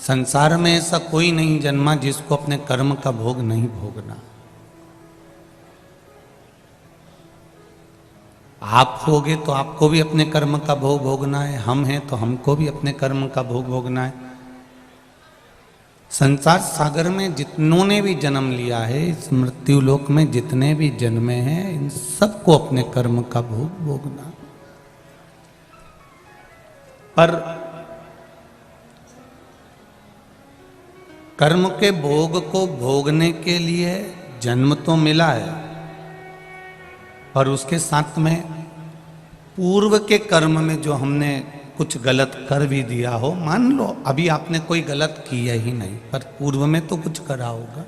संसार में ऐसा कोई नहीं जन्मा जिसको अपने कर्म का भोग नहीं भोगना। आप होगे तो आपको भी अपने कर्म का भोग भोगना है, हम हैं तो हमको भी अपने कर्म का भोग भोगना है। संसार सागर में जितनों ने भी जन्म लिया है, इस मृत्यु लोक में जितने भी जन्मे हैं, इन सबको अपने कर्म का भोग भोगना। पर कर्म के भोग को भोगने के लिए जन्म तो मिला है, पर उसके साथ में पूर्व के कर्म में जो हमने कुछ गलत कर भी दिया हो, मान लो अभी आपने कोई गलत किया ही नहीं, पर पूर्व में तो कुछ करा होगा।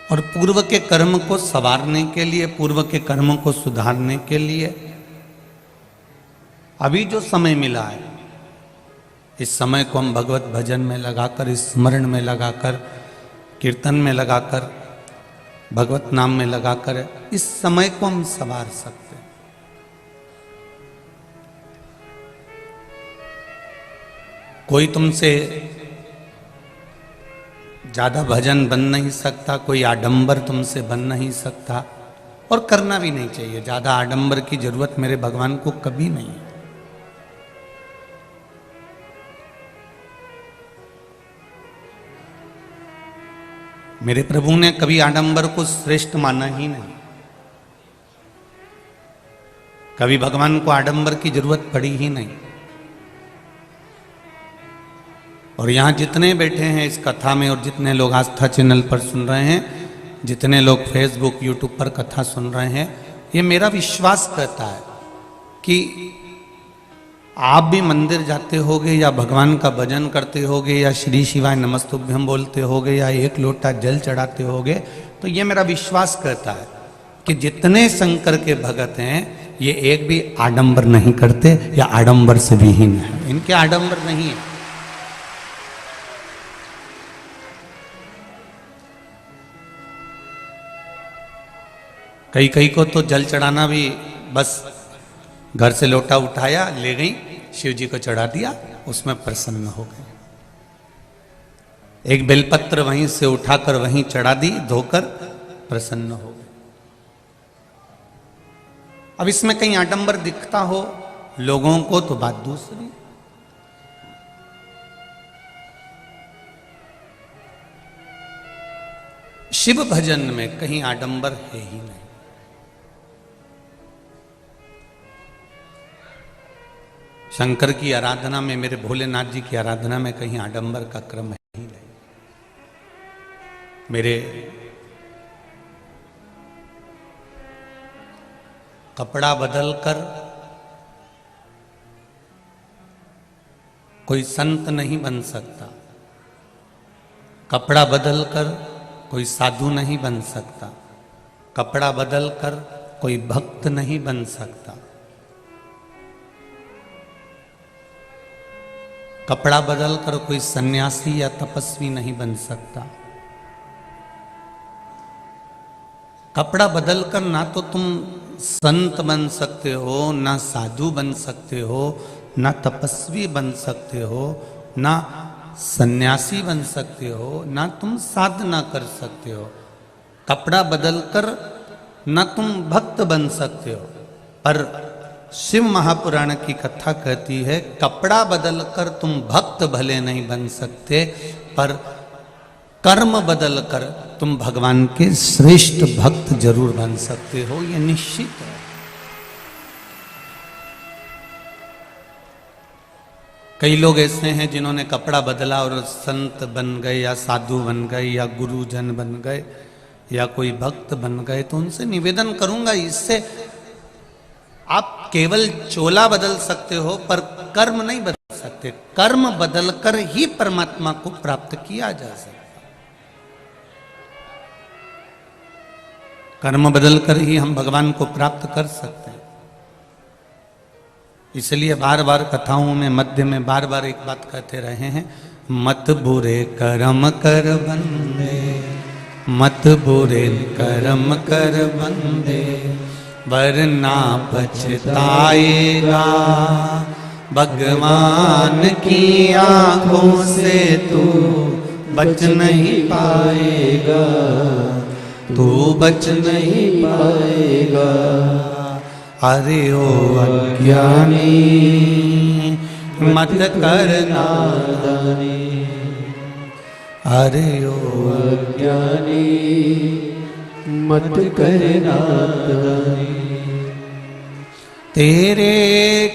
और पूर्व के कर्म को संवारने के लिए, पूर्व के कर्म को सुधारने के लिए अभी जो समय मिला है, इस समय को हम भगवत भजन में लगाकर, स्मरण में लगाकर, कीर्तन में लगाकर, भगवत नाम में लगाकर इस समय को हम संवार सकते हैं। कोई तुमसे ज्यादा भजन बन नहीं सकता, कोई आडंबर तुमसे बन नहीं सकता, और करना भी नहीं चाहिए। ज्यादा आडंबर की जरूरत मेरे भगवान को कभी नहीं है। मेरे प्रभु ने कभी आडंबर को श्रेष्ठ माना ही नहीं। कभी भगवान को आडंबर की जरूरत पड़ी ही नहीं। और यहां जितने बैठे हैं इस कथा में, और जितने लोग आस्था चैनल पर सुन रहे हैं, जितने लोग फेसबुक यूट्यूब पर कथा सुन रहे हैं, ये मेरा विश्वास कहता है कि आप भी मंदिर जाते होगे, या भगवान का भजन करते होगे, या श्री शिवाय नमस्तुभ्यम बोलते होगे, या एक लोटा जल चढ़ाते होगे, तो ये मेरा विश्वास कहता है कि जितने शंकर के भगत हैं, ये एक भी आडंबर नहीं करते, या आडंबर से भी हीन है। इनके आडंबर नहीं है। कई कई को तो जल चढ़ाना भी बस घर से लोटा उठाया, ले गई, शिव जी को चढ़ा दिया, उसमें प्रसन्न हो गए। एक बेलपत्र वहीं से उठाकर वहीं चढ़ा दी, धोकर प्रसन्न हो गए। अब इसमें कहीं आडंबर दिखता हो लोगों को तो बात दूसरी। शिव भजन में कहीं आडंबर है ही नहीं। शंकर की आराधना में, मेरे भोलेनाथ जी की आराधना में कहीं आडंबर का क्रम है ही नहीं। मेरे कपड़ा बदलकर कोई संत नहीं बन सकता, कपड़ा बदलकर कोई साधु नहीं बन सकता, कपड़ा बदलकर कोई भक्त नहीं बन सकता, कपड़ा बदलकर कोई सन्यासी या तपस्वी नहीं बन सकता। कपड़ा बदलकर ना तो तुम संत बन सकते हो, ना साधु बन सकते हो, ना तपस्वी बन सकते हो, ना सन्यासी बन सकते हो, ना तुम साधना कर सकते हो। कपड़ा बदलकर ना तुम भक्त बन सकते हो। पर शिव महापुराण की कथा कहती है, कपड़ा बदलकर तुम भक्त भले नहीं बन सकते, पर कर्म बदलकर तुम भगवान के श्रेष्ठ भक्त जरूर बन सकते हो, यह निश्चित है। कई लोग ऐसे हैं जिन्होंने कपड़ा बदला और संत बन गए, या साधु बन गए, या गुरुजन बन गए, या कोई भक्त बन गए। तो उनसे निवेदन करूंगा, इससे आप केवल चोला बदल सकते हो, पर कर्म नहीं बदल सकते। कर्म बदलकर ही परमात्मा को प्राप्त किया जा सकता। कर्म बदलकर ही हम भगवान को प्राप्त कर सकते हैं। इसलिए बार बार कथाओं में मध्य में बार बार एक बात कहते रहे हैं, मत बुरे कर्म कर बंदे, मत बुरे कर्म कर बंदे, वरना पछताएगा। भगवान की आंखों से तू बच नहीं पाएगा, तू बच नहीं पाएगा। अरे ओ अज्ञानी मत कर नादानी, अरे ओ अज्ञानी मत कर नादानी। तेरे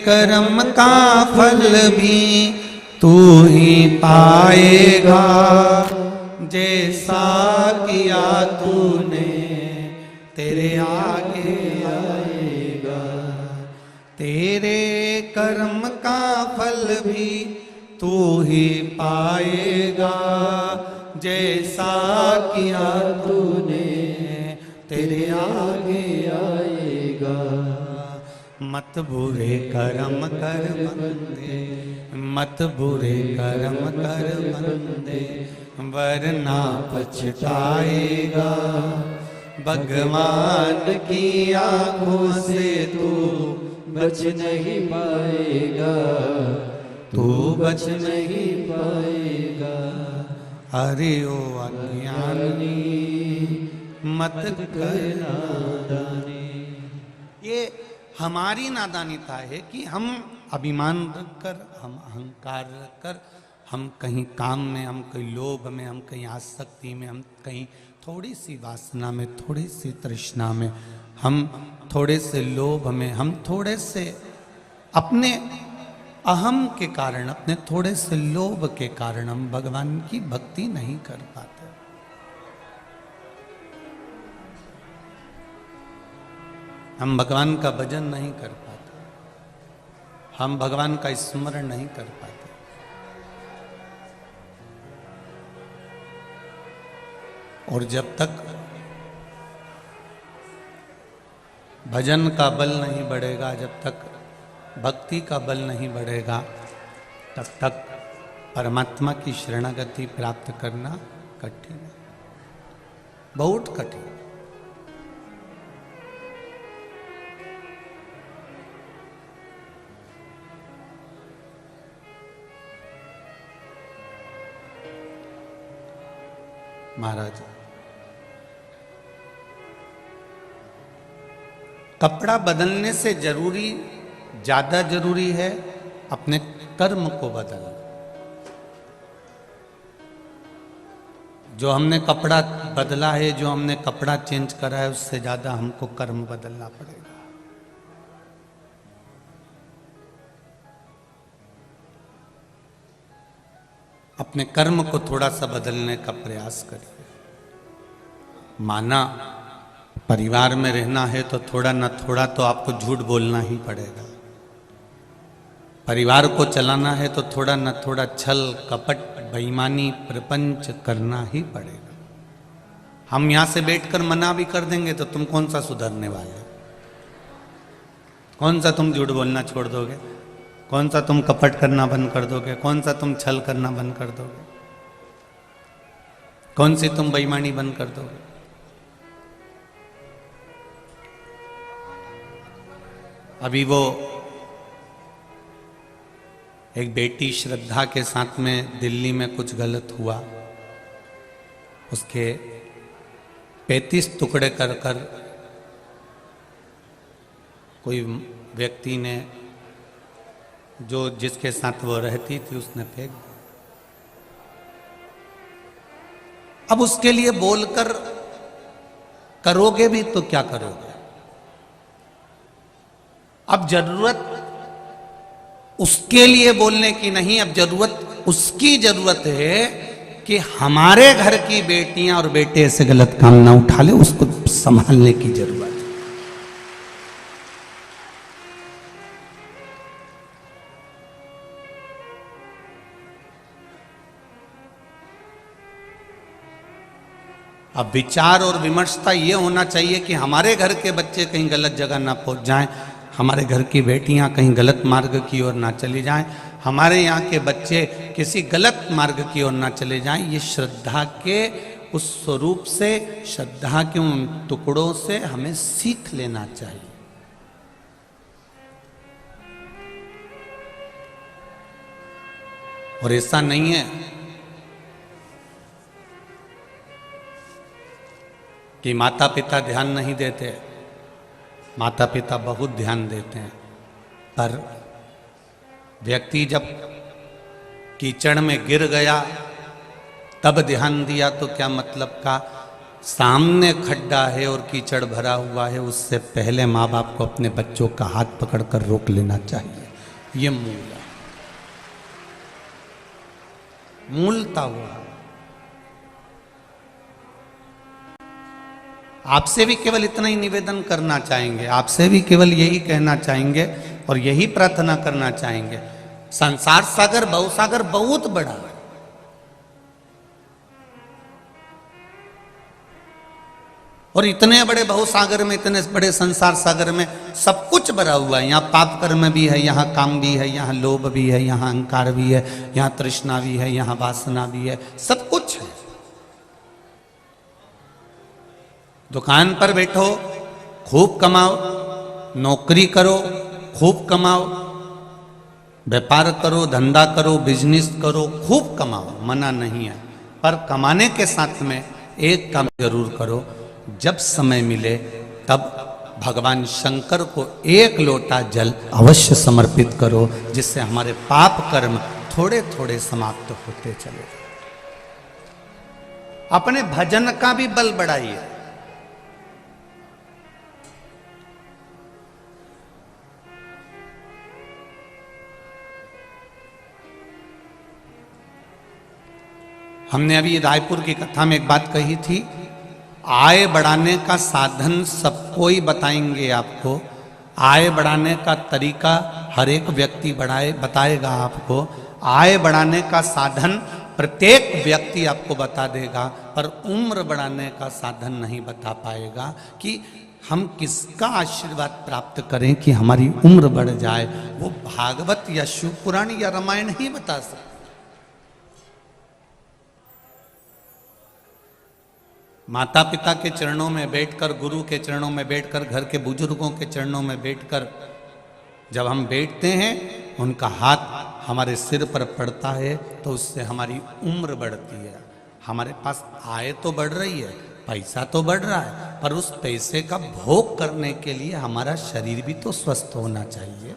कर्म का फल भी तू ही पाएगा, जैसा किया तूने तेरे आगे आएगा। तेरे कर्म का फल भी तू ही पाएगा, जैसा किया तूने तेरे आगे आएगा। मत बुरे कर्म कर बंदे, मत बुरे कर्म कर बंदे, वरना पछताएगा। भगवान की आंखों से तू बच नहीं पाएगा, तू बच नहीं पाएगा। अरे ओ अज्ञानी मत कर नादानी। ये हमारी नादानीता है कि हम अभिमान रखकर, हम अहंकार रखकर, हम कहीं काम में, हम कहीं लोभ में, हम कहीं आसक्ति में, हम कहीं थोड़ी सी वासना में, थोड़ी सी तृष्णा में, हम थोड़े से लोभ में, हम थोड़े से अपने अहम के कारण, अपने थोड़े से लोभ के कारण हम भगवान की भक्ति नहीं कर पाते। हम भगवान का भजन नहीं कर पाते, हम भगवान का स्मरण नहीं कर पाते। और जब तक भजन का बल नहीं बढ़ेगा, जब तक भक्ति का बल नहीं बढ़ेगा, तब तक परमात्मा की शरणागति प्राप्त करना कठिन है, बहुत कठिन। महाराज, कपड़ा बदलने से जरूरी, ज्यादा जरूरी है अपने कर्म को बदलना। जो हमने कपड़ा बदला है, जो हमने कपड़ा चेंज करा है, उससे ज्यादा हमको कर्म बदलना पड़ेगा। अपने कर्म को थोड़ा सा बदलने का प्रयास करिए। माना परिवार में रहना है तो थोड़ा न थोड़ा तो आपको झूठ बोलना ही पड़ेगा। परिवार को चलाना है तो थोड़ा न थोड़ा छल कपट बेईमानी प्रपंच करना ही पड़ेगा। हम यहां से बैठकर मना भी कर देंगे तो तुम कौन सा सुधरने वाले? कौन सा तुम झूठ बोलना छोड़ दोगे? कौन सा तुम कपट करना बंद कर दोगे? कौन सा तुम छल करना बंद कर दोगे? कौन सी तुम बेईमानी बंद कर दोगे? अभी वो एक बेटी श्रद्धा के साथ में दिल्ली में कुछ गलत हुआ, उसके 35 टुकड़े कर कर कोई व्यक्ति ने, जो जिसके साथ वो रहती थी, उसने फेंक दिया। अब उसके लिए बोलकर करोगे भी तो क्या करोगे? अब जरूरत उसके लिए बोलने की नहीं, अब जरूरत उसकी जरूरत है कि हमारे घर की बेटियां और बेटे ऐसे गलत काम ना उठा ले, उसको संभालने की जरूरत है। अब विचार और विमर्शता ये होना चाहिए कि हमारे घर के बच्चे कहीं गलत जगह ना पहुंच जाएं, हमारे घर की बेटियां कहीं गलत मार्ग की ओर ना चली जाएं, हमारे यहाँ के बच्चे किसी गलत मार्ग की ओर ना चले जाएं। ये श्रद्धा के उस स्वरूप से, श्रद्धा के उन टुकड़ों से हमें सीख लेना चाहिए। और ऐसा नहीं है कि माता पिता ध्यान नहीं देते, माता पिता बहुत ध्यान देते हैं, पर व्यक्ति जब कीचड़ में गिर गया तब ध्यान दिया तो क्या मतलब का? सामने खड्डा है और कीचड़ भरा हुआ है, उससे पहले माँ बाप को अपने बच्चों का हाथ पकड़कर रोक लेना चाहिए। ये मूल है, मूलता हुआ। आपसे भी केवल इतना ही निवेदन करना चाहेंगे, आपसे भी केवल यही कहना चाहेंगे और यही प्रार्थना करना चाहेंगे। संसार सागर भवसागर बहुत बड़ा है, और इतने बड़े भवसागर में, इतने बड़े संसार सागर में सब कुछ भरा हुआ है। यहाँ पाप कर्म भी है, यहाँ काम भी है, यहाँ लोभ भी है, यहाँ अहंकार भी है, यहाँ तृष्णा भी है, यहाँ वासना भी है, सब कुछ है। दुकान पर बैठो, खूब कमाओ, नौकरी करो, खूब कमाओ, व्यापार करो, धंधा करो, बिजनेस करो, खूब कमाओ, मना नहीं है। पर कमाने के साथ में एक काम जरूर करो, जब समय मिले तब भगवान शंकर को एक लोटा जल अवश्य समर्पित करो, जिससे हमारे पाप कर्म थोड़े थोड़े समाप्त होते चले। अपने भजन का भी बल बढ़ाइए। हमने अभी रायपुर की कथा में एक बात कही थी, आय बढ़ाने का साधन सबको ही बताएंगे आपको। आय बढ़ाने का तरीका हर एक व्यक्ति बताएगा आपको। आय बढ़ाने का साधन प्रत्येक व्यक्ति आपको बता देगा, पर उम्र बढ़ाने का साधन नहीं बता पाएगा कि हम किसका आशीर्वाद प्राप्त करें कि हमारी उम्र बढ़ जाए। वो भागवत या शिव पुराण या रामायण ही बता सकते। माता पिता के चरणों में बैठकर, गुरु के चरणों में बैठकर, घर के बुजुर्गों के चरणों में बैठकर जब हम बैठते हैं, उनका हाथ हमारे सिर पर पड़ता है तो उससे हमारी उम्र बढ़ती है। हमारे पास आय तो बढ़ रही है, पैसा तो बढ़ रहा है, पर उस पैसे का भोग करने के लिए हमारा शरीर भी तो स्वस्थ होना चाहिए।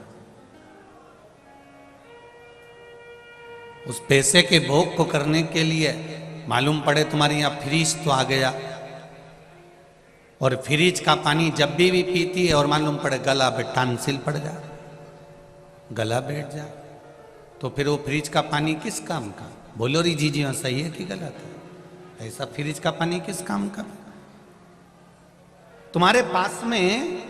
उस पैसे के भोग को करने के लिए मालूम पड़े तुम्हारे यहाँ फ्रिज तो आ गया, और फ्रिज का पानी जब भी पीती है और मालूम पड़े गला पे टांसिल पड़ जाए, गला बैठ जाए, तो फिर वो फ्रिज का पानी किस काम का? बोलो री जी हाँ सही है कि गलत है? ऐसा फ्रिज का पानी किस काम का? तुम्हारे पास में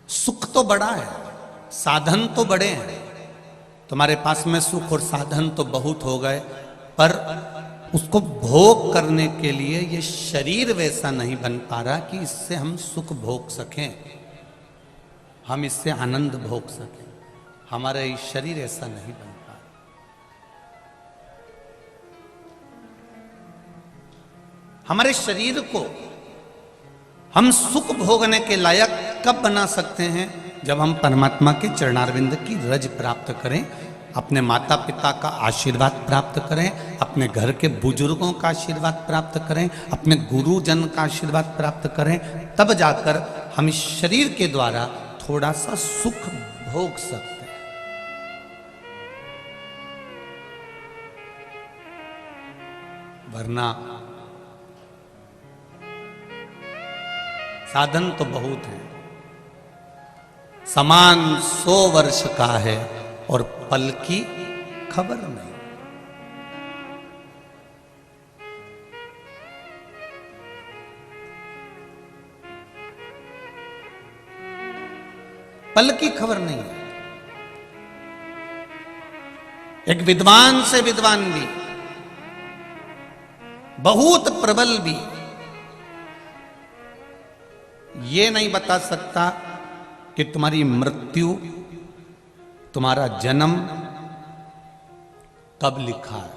सुख तो बड़ा है, साधन तो बड़े हैं। तुम्हारे पास में सुख और साधन तो बहुत हो गए, पर उसको भोग करने के लिए ये शरीर वैसा नहीं बन पा रहा कि इससे हम सुख भोग सकें, हम इससे आनंद भोग सकें। हमारा ये शरीर ऐसा नहीं बन पा रहा। हमारे शरीर को हम सुख भोगने के लायक कब बना सकते हैं? जब हम परमात्मा के चरणारविंद की रज प्राप्त करें, अपने माता पिता का आशीर्वाद प्राप्त करें, अपने घर के बुजुर्गों का आशीर्वाद प्राप्त करें, अपने गुरुजन का आशीर्वाद प्राप्त करें, तब जाकर हम इस शरीर के द्वारा थोड़ा सा सुख भोग सकते हैं। वरना साधन तो बहुत है। समान 100 वर्ष का है और पल की खबर नहीं। पल की खबर नहीं है। एक विद्वान से विद्वान भी, बहुत प्रबल भी ये नहीं बता सकता कि तुम्हारी मृत्यु, तुम्हारा जन्म कब लिखा है।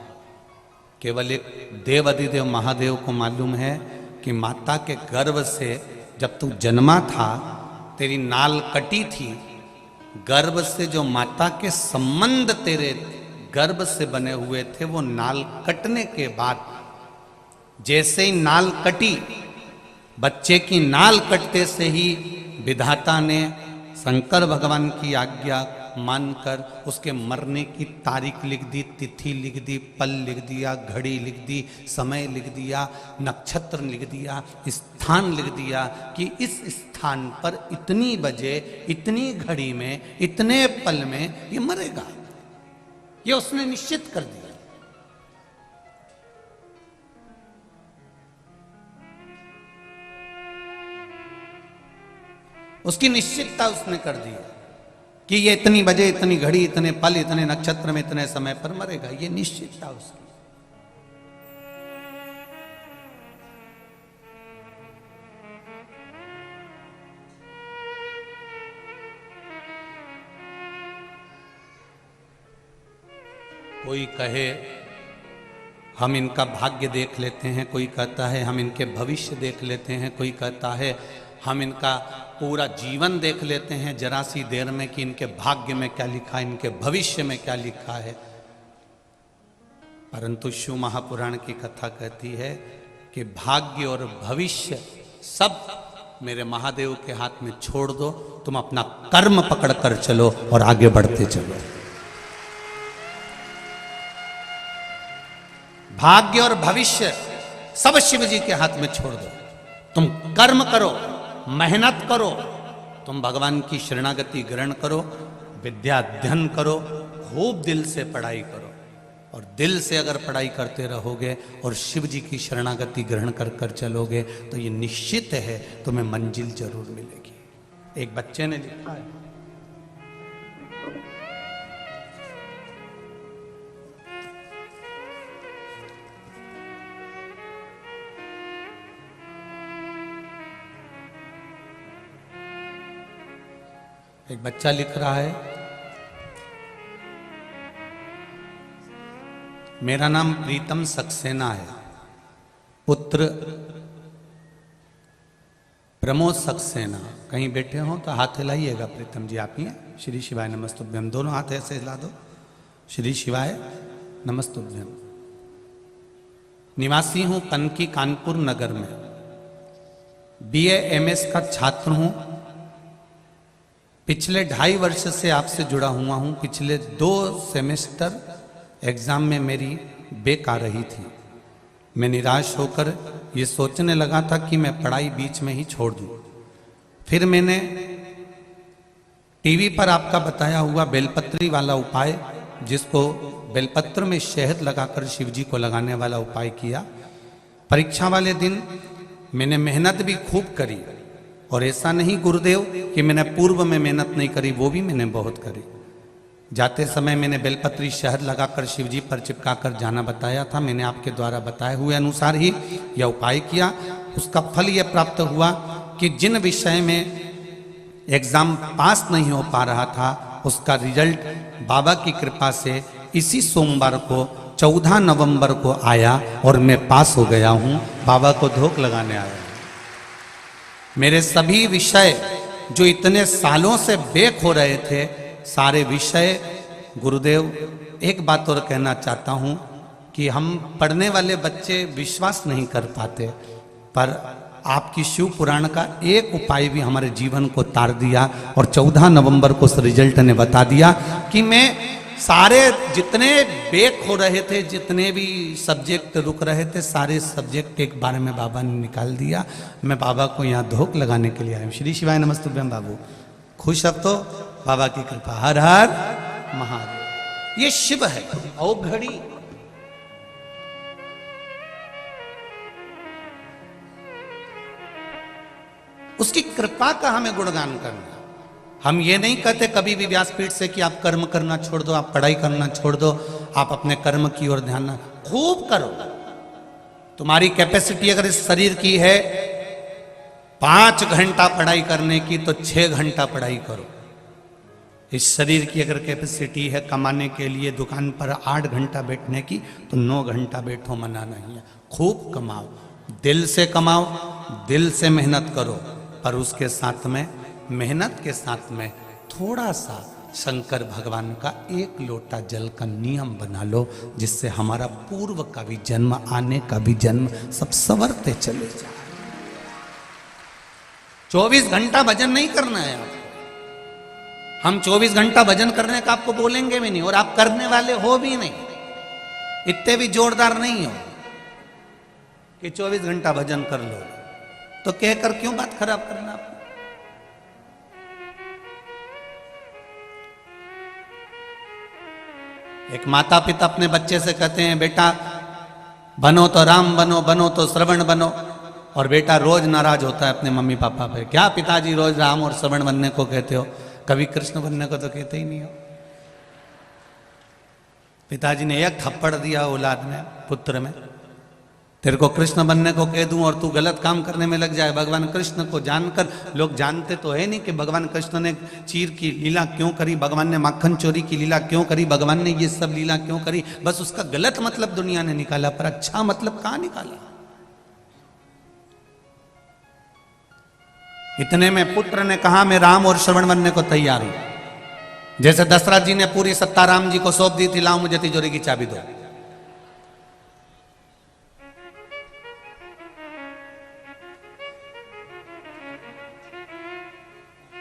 केवल एक देव अधिदेव महादेव को मालूम है कि माता के गर्भ से जब तू जन्मा था, तेरी नाल कटी थी, गर्भ से जो माता के संबंध तेरे गर्भ से बने हुए थे, वो नाल कटने के बाद जैसे ही नाल कटी, बच्चे की नाल कटते से ही विधाता ने शंकर भगवान की आज्ञा मानकर उसके मरने की तारीख लिख दी, तिथि लिख दी, पल लिख दिया, घड़ी लिख दी, समय लिख दिया, नक्षत्र लिख दिया, स्थान लिख दिया कि इस स्थान पर इतनी बजे, इतनी घड़ी में, इतने पल में ये मरेगा। ये उसने निश्चित कर दिया। उसकी निश्चितता उसने कर दी कि ये इतनी बजे, इतनी घड़ी, इतने पल, इतने नक्षत्र में, इतने समय पर मरेगा। ये निश्चितता उसकी। कोई कहे हम इनका भाग्य देख लेते हैं, कोई कहता है हम इनके भविष्य देख लेते हैं, कोई कहता है हम इनका पूरा जीवन देख लेते हैं जरा सी देर में कि इनके भाग्य में क्या लिखा है, इनके भविष्य में क्या लिखा है। परंतु शिव महापुराण की कथा कहती है कि भाग्य और भविष्य सब मेरे महादेव के हाथ में छोड़ दो, तुम अपना कर्म पकड़ कर चलो और आगे बढ़ते चलो। भाग्य और भविष्य सब शिव जी के हाथ में छोड़ दो। तुम कर्म करो, मेहनत करो, तुम भगवान की शरणागति ग्रहण करो, विद्या अध्ययन करो, खूब दिल से पढ़ाई करो। और दिल से अगर पढ़ाई करते रहोगे और शिव जी की शरणागति ग्रहण कर कर चलोगे तो ये निश्चित है तुम्हें मंजिल जरूर मिलेगी। एक बच्चे ने लिखा है, एक बच्चा लिख रहा है, मेरा नाम प्रीतम सक्सेना है, पुत्र प्रमोद सक्सेना। कहीं बैठे हो तो हाथ हिलाइएगा। प्रीतम जी आप ही हैं? श्री शिवाय नमस्तुभ्यम। दोनों हाथ ऐसे हिला दो। श्री शिवाय नमस्तुभ्यम। निवासी हूं कनकी कानपुर नगर में, BA MS का छात्र हूं। पिछले 2.5 वर्ष से आपसे जुड़ा हुआ हूं। पिछले 2 सेमेस्टर एग्जाम में मेरी बेक आ रही थी। मैं निराश होकर ये सोचने लगा था कि मैं पढ़ाई बीच में ही छोड़ दूं। फिर मैंने टीवी पर आपका बताया हुआ बेलपत्री वाला उपाय, जिसको बेलपत्र में शहद लगाकर शिव जी को लगाने वाला उपाय किया। परीक्षा वाले दिन मैंने मेहनत भी खूब करी, और ऐसा नहीं गुरुदेव कि मैंने पूर्व में मेहनत नहीं करी, वो भी मैंने बहुत करी। जाते समय मैंने बेलपत्री शहद लगाकर शिव जी पर चिपका कर जाना बताया था। मैंने आपके द्वारा बताए हुए अनुसार ही यह उपाय किया। उसका फल यह प्राप्त हुआ कि जिन विषय में एग्जाम पास नहीं हो पा रहा था, उसका रिजल्ट बाबा की कृपा से इसी सोमवार को 14 नवंबर को आया और मैं पास हो गया हूँ। बाबा को धोख लगाने आया। मेरे सभी विषय जो इतने सालों से बेक हो रहे थे, सारे विषय गुरुदेव, एक बात और कहना चाहता हूँ कि हम पढ़ने वाले बच्चे विश्वास नहीं कर पाते, पर आपकी शिव पुराण का एक उपाय भी हमारे जीवन को तार दिया। और 14 नवंबर को उस रिजल्ट ने बता दिया कि मैं सारे जितने बेक हो रहे थे, जितने भी सब्जेक्ट रुक रहे थे, सारे सब्जेक्ट एक बार में बाबा ने निकाल दिया। मैं बाबा को यहाँ धोख लगाने के लिए आया हूँ। श्री शिवाय नमस्तुभ्यम। बाबू खुश अब तो? बाबा की कृपा। हर हर महादेव। ये शिव है। ओ घड़ी उसकी कृपा का हमें गुणगान करना। हम ये नहीं कहते कभी भी व्यासपीठ से कि आप कर्म करना छोड़ दो, आप पढ़ाई करना छोड़ दो, आप अपने कर्म की ओर ध्यान ना, खूब करो। तुम्हारी कैपेसिटी अगर इस शरीर की है 5 घंटा पढ़ाई करने की, तो 6 घंटा पढ़ाई करो। इस शरीर की अगर कैपेसिटी है कमाने के लिए दुकान पर 8 घंटा बैठने की, तो 9 घंटा बैठो, मना नहीं है। खूब कमाओ, दिल से कमाओ, दिल से मेहनत करो, पर उसके साथ में, मेहनत के साथ में थोड़ा सा शंकर भगवान का एक लोटा जल का नियम बना लो, जिससे हमारा पूर्व का भी जन्म, आने का भी जन्म सब संवरते चले जाए। 24 घंटा भजन नहीं करना है आपको। हम 24 घंटा भजन करने का आपको बोलेंगे भी नहीं, और आप करने वाले हो भी नहीं, इतने भी जोरदार नहीं हो कि 24 घंटा भजन कर लो। तो कहकर क्यों बात खराब करना आपको? एक माता पिता अपने बच्चे से कहते हैं, बेटा बनो तो राम बनो, बनो तो श्रवण बनो, और बेटा रोज नाराज होता है अपने मम्मी पापा पे। क्या पिताजी रोज राम और श्रवण बनने को कहते हो, कभी कृष्ण बनने को तो कहते ही नहीं हो। पिताजी ने एक थप्पड़ दिया औलाद में, पुत्र में, तेरे को कृष्ण बनने को कह दूं और तू गलत काम करने में लग जाए। भगवान कृष्ण को जानकर, लोग जानते तो है नहीं कि भगवान कृष्ण ने चीर की लीला क्यों करी, भगवान ने माखन चोरी की लीला क्यों करी, भगवान ने ये सब लीला क्यों करी। बस उसका गलत मतलब दुनिया ने निकाला, पर अच्छा मतलब कहां निकाला। इतने में पुत्र ने कहा, मैं राम और श्रवण बनने को तैयार हूं। जैसे दशरथ जी ने पूरी सत्ता राम जी को सौंप दी थी, लाओ मुझे तिजोरी की चाबी दो।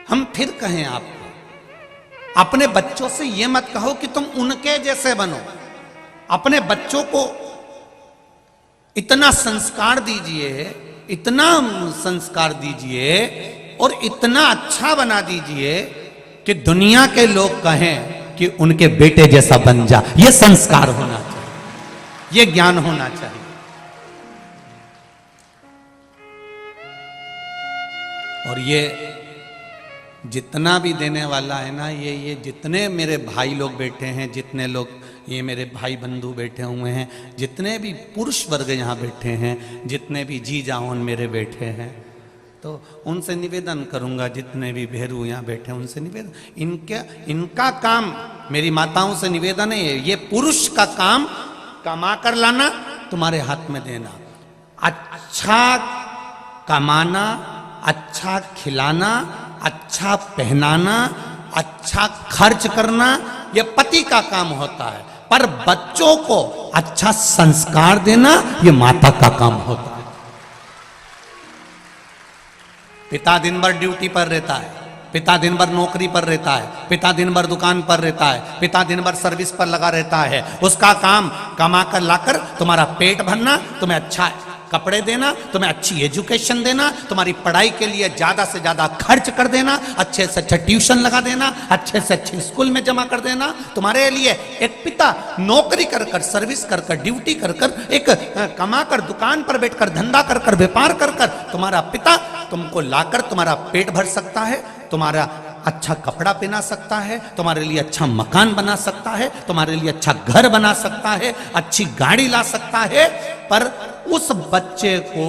हम फिर कहें आपको, अपने बच्चों से यह मत कहो कि तुम उनके जैसे बनो। अपने बच्चों को इतना संस्कार दीजिए, इतना संस्कार दीजिए और इतना अच्छा बना दीजिए कि दुनिया के लोग कहें कि उनके बेटे जैसा बन जा। यह संस्कार होना चाहिए, यह ज्ञान होना चाहिए। और ये जितना भी देने वाला है ना, ये जितने मेरे भाई लोग बैठे हैं, जितने लोग ये मेरे भाई बंधु बैठे हुए हैं, जितने भी पुरुष वर्ग यहाँ बैठे हैं, जितने भी जी जाओन मेरे बैठे हैं, तो उनसे निवेदन करूँगा, जितने भी भेरू यहाँ बैठे हैं उनसे निवेदन, इनका काम, मेरी माताओं से निवेदन है, ये पुरुष का काम कमा कर लाना, तुम्हारे हाथ में देना। अच्छा कमाना, अच्छा खिलाना, अच्छा पहनाना, अच्छा खर्च करना, यह पति का काम होता है। पर बच्चों को अच्छा संस्कार देना, यह माता का काम होता है। पिता दिन भर ड्यूटी पर रहता है, पिता दिन भर नौकरी पर रहता है, पिता दिन भर दुकान पर रहता है, पिता दिन भर सर्विस पर लगा रहता है। उसका काम कमा कर लाकर तुम्हारा पेट भरना, तुम्हें अच्छा कपड़े देना, तुम्हें अच्छी एजुकेशन देना, तुम्हारी पढ़ाई के लिए ज्यादा से ज्यादा खर्च कर देना, अच्छे से अच्छा ट्यूशन लगा देना, अच्छे से अच्छे स्कूल में जमा कर देना। तुम्हारे लिए एक पिता नौकरी कर कर, सर्विस कर कर, ड्यूटी कर कर, एक कमा कर, दुकान पर बैठकर, धंधा कर कर, व्यापार कर कर, तुम्हारा पिता तुमको लाकर तुम्हारा पेट भर सकता है, तुम्हारा अच्छा कपड़ा पहना सकता है, तुम्हारे लिए अच्छा मकान बना सकता है, तुम्हारे लिए अच्छा घर बना सकता है, अच्छी गाड़ी ला सकता है। पर उस बच्चे को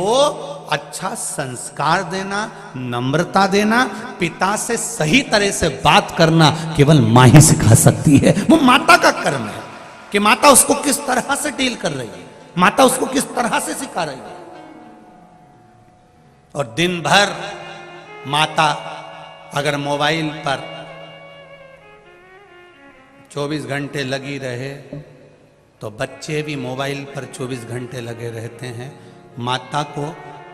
अच्छा संस्कार देना, नम्रता देना, पिता से सही तरह से बात करना केवल मां ही सिखा सकती है। वो माता का कर्म है कि माता उसको किस तरह से डील कर रही है, माता उसको किस तरह से सिखा रही है। और दिन भर माता अगर मोबाइल पर 24 घंटे लगी रहे तो बच्चे भी मोबाइल पर 24 घंटे लगे रहते हैं। माता को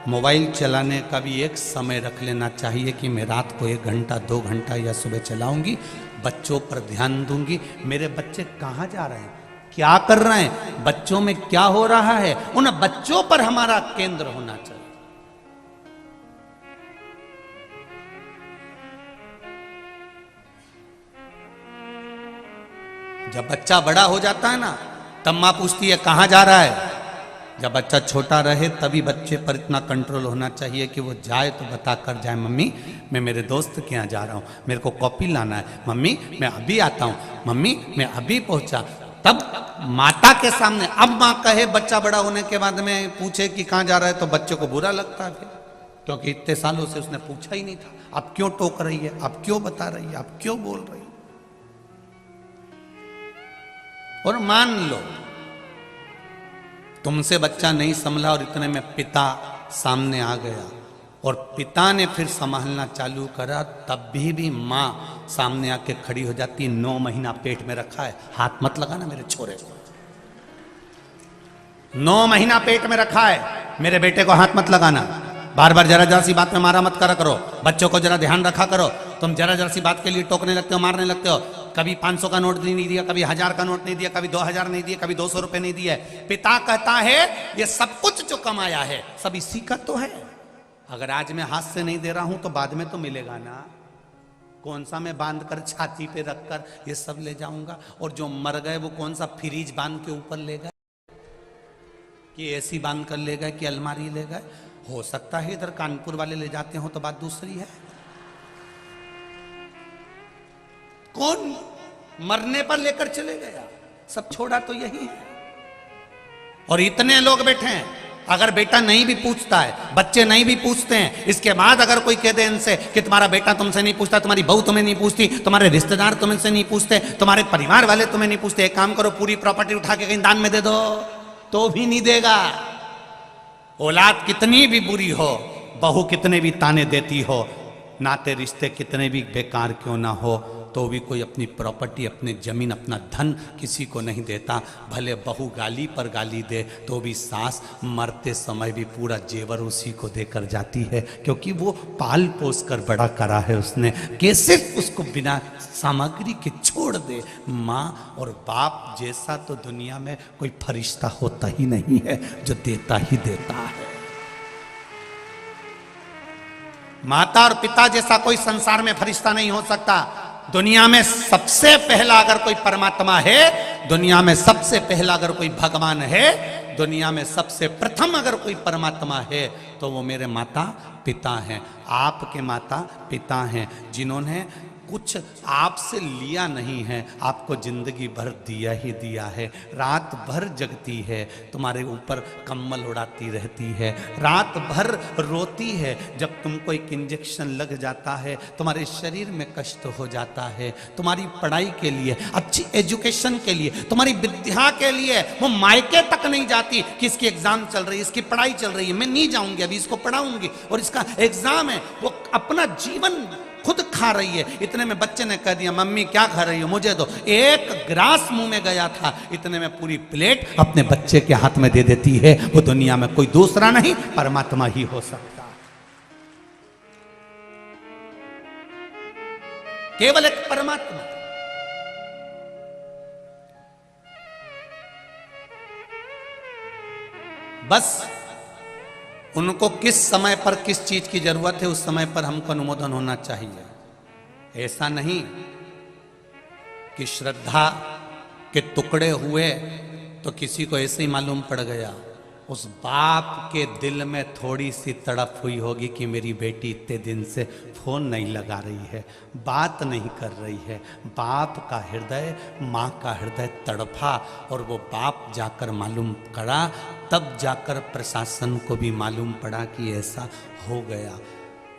मोबाइल चलाने का भी एक समय रख लेना चाहिए कि मैं रात को 1 घंटा 2 घंटा या सुबह चलाऊंगी, बच्चों पर ध्यान दूंगी। मेरे बच्चे कहाँ जा रहे हैं, क्या कर रहे हैं, बच्चों में क्या हो रहा है, उन बच्चों पर हमारा केंद्र होना चाहिए। जब बच्चा बड़ा हो जाता है ना, तब माँ पूछती है कहाँ जा रहा है। जब बच्चा छोटा रहे तभी बच्चे पर इतना कंट्रोल होना चाहिए कि वो जाए तो बता कर जाए, मम्मी मैं मेरे दोस्त के यहाँ जा रहा हूँ, मेरे को कॉपी लाना है, मम्मी मैं अभी आता हूँ, मम्मी मैं अभी पहुँचा। तब माता के सामने, अब माँ कहे बच्चा बड़ा होने के बाद में पूछे कि कहाँ जा रहा है तो बच्चे को बुरा लगता है, क्योंकि इतने सालों से उसने पूछा ही नहीं था। अब क्यों टोक रही है, अब क्यों बता रही है, अब क्यों बोल रही है। और मान लो तुमसे बच्चा नहीं संभला और इतने में पिता सामने आ गया और पिता ने फिर संभालना चालू करा, तब भी माँ सामने आके खड़ी हो जाती है, 9 महीना पेट में रखा है, हाथ मत लगाना मेरे छोरे को। 9 महीना पेट में रखा है, मेरे बेटे को हाथ मत लगाना। बार बार जरा जरा सी बात में मारा मत करा करो, बच्चों को जरा ध्यान रखा करो। तुम जरा जरा सी बात के लिए टोकने लगते हो, मारने लगते हो। कभी 500 का नोट नहीं दिया, कभी 1000 का नोट नहीं दिया, कभी 2000 नहीं दिया, कभी 200 रुपए नहीं दिया। पिता कहता है ये सब कुछ जो कमाया है सब इसी का तो है। अगर आज मैं हाथ से नहीं दे रहा हूं तो बाद में तो मिलेगा ना। कौन सा मैं बांध कर छाती पे रखकर ये सब ले जाऊंगा? और जो मर गए वो कौन सा फ्रिज बांध के ऊपर ले गए, कि एसी बांध कर ले गए, कि अलमारी ले गए? हो सकता है इधर कानपुर वाले ले जाते हो तो बात दूसरी है। कौन मरने पर लेकर चले गया? सब छोड़ा तो यही है। और इतने लोग बैठे हैं, अगर बेटा नहीं भी पूछता है, बच्चे नहीं भी पूछते हैं, इसके बाद अगर कोई कह दे इनसे कि तुम्हारा बेटा तुमसे नहीं पूछता, तुम्हारी बहू तुम्हें नहीं पूछती, तुम्हारे रिश्तेदार तुमसे नहीं पूछते, तुम्हारे परिवार वाले तुम्हें नहीं पूछते, एक काम करो पूरी प्रॉपर्टी उठा के कहीं दान में दे दो, तो भी नहीं देगा। औलाद कितनी भी बुरी हो, बहू कितने भी ताने देती हो, नाते रिश्ते कितने भी बेकार क्यों ना हो, तो भी कोई अपनी प्रॉपर्टी, अपनी जमीन, अपना धन किसी को नहीं देता। भले बहू गाली पर गाली दे तो भी सास मरते समय भी पूरा जेवर उसी को देकर जाती है, क्योंकि वो पाल पोस कर बड़ा करा है उसने, कि सिर्फ उसको बिना सामग्री के छोड़ दे। माँ और बाप जैसा तो दुनिया में कोई फरिश्ता होता ही नहीं है, जो देता ही देता है। माता और पिता जैसा कोई संसार में फरिश्ता नहीं हो सकता। दुनिया में सबसे पहला अगर कोई परमात्मा है, दुनिया में सबसे पहला अगर कोई भगवान है, दुनिया में सबसे प्रथम अगर कोई परमात्मा है, तो वो मेरे माता पिता हैं, आपके माता पिता हैं, जिन्होंने कुछ आपसे लिया नहीं है, आपको जिंदगी भर दिया ही दिया है। रात भर जगती है, तुम्हारे ऊपर कम्बल उड़ाती रहती है, रात भर रोती है जब तुमको एक इंजेक्शन लग जाता है, तुम्हारे शरीर में कष्ट हो जाता है, तुम्हारी पढ़ाई के लिए, अच्छी एजुकेशन के लिए, तुम्हारी विद्या के लिए वो मायके तक नहीं जाती कि इसकी एग्जाम चल रही है, इसकी पढ़ाई चल रही है, मैं नहीं जाऊंगी, अभी इसको पढ़ाऊंगी और इसका एग्जाम है। वो अपना जीवन खुद खा रही है। इतने में बच्चे ने कह दिया मम्मी क्या खा रही हो, मुझे दो। एक ग्रास मुंह में गया था, इतने में पूरी प्लेट अपने बच्चे के हाथ में दे देती है। वो दुनिया में कोई दूसरा नहीं, परमात्मा ही हो सकता, केवल एक परमात्मा। बस उनको किस समय पर किस चीज की जरूरत है, उस समय पर हमको अनुमोदन होना चाहिए। ऐसा नहीं कि श्रद्धा के टुकड़े हुए तो किसी को ऐसे ही मालूम पड़ गया। उस बाप के दिल में थोड़ी सी तड़प हुई होगी कि मेरी बेटी इतने दिन से फोन नहीं लगा रही है, बात नहीं कर रही है। बाप का हृदय, माँ का हृदय तड़पा और वो बाप जाकर मालूम करा, तब जाकर प्रशासन को भी मालूम पड़ा कि ऐसा हो गया।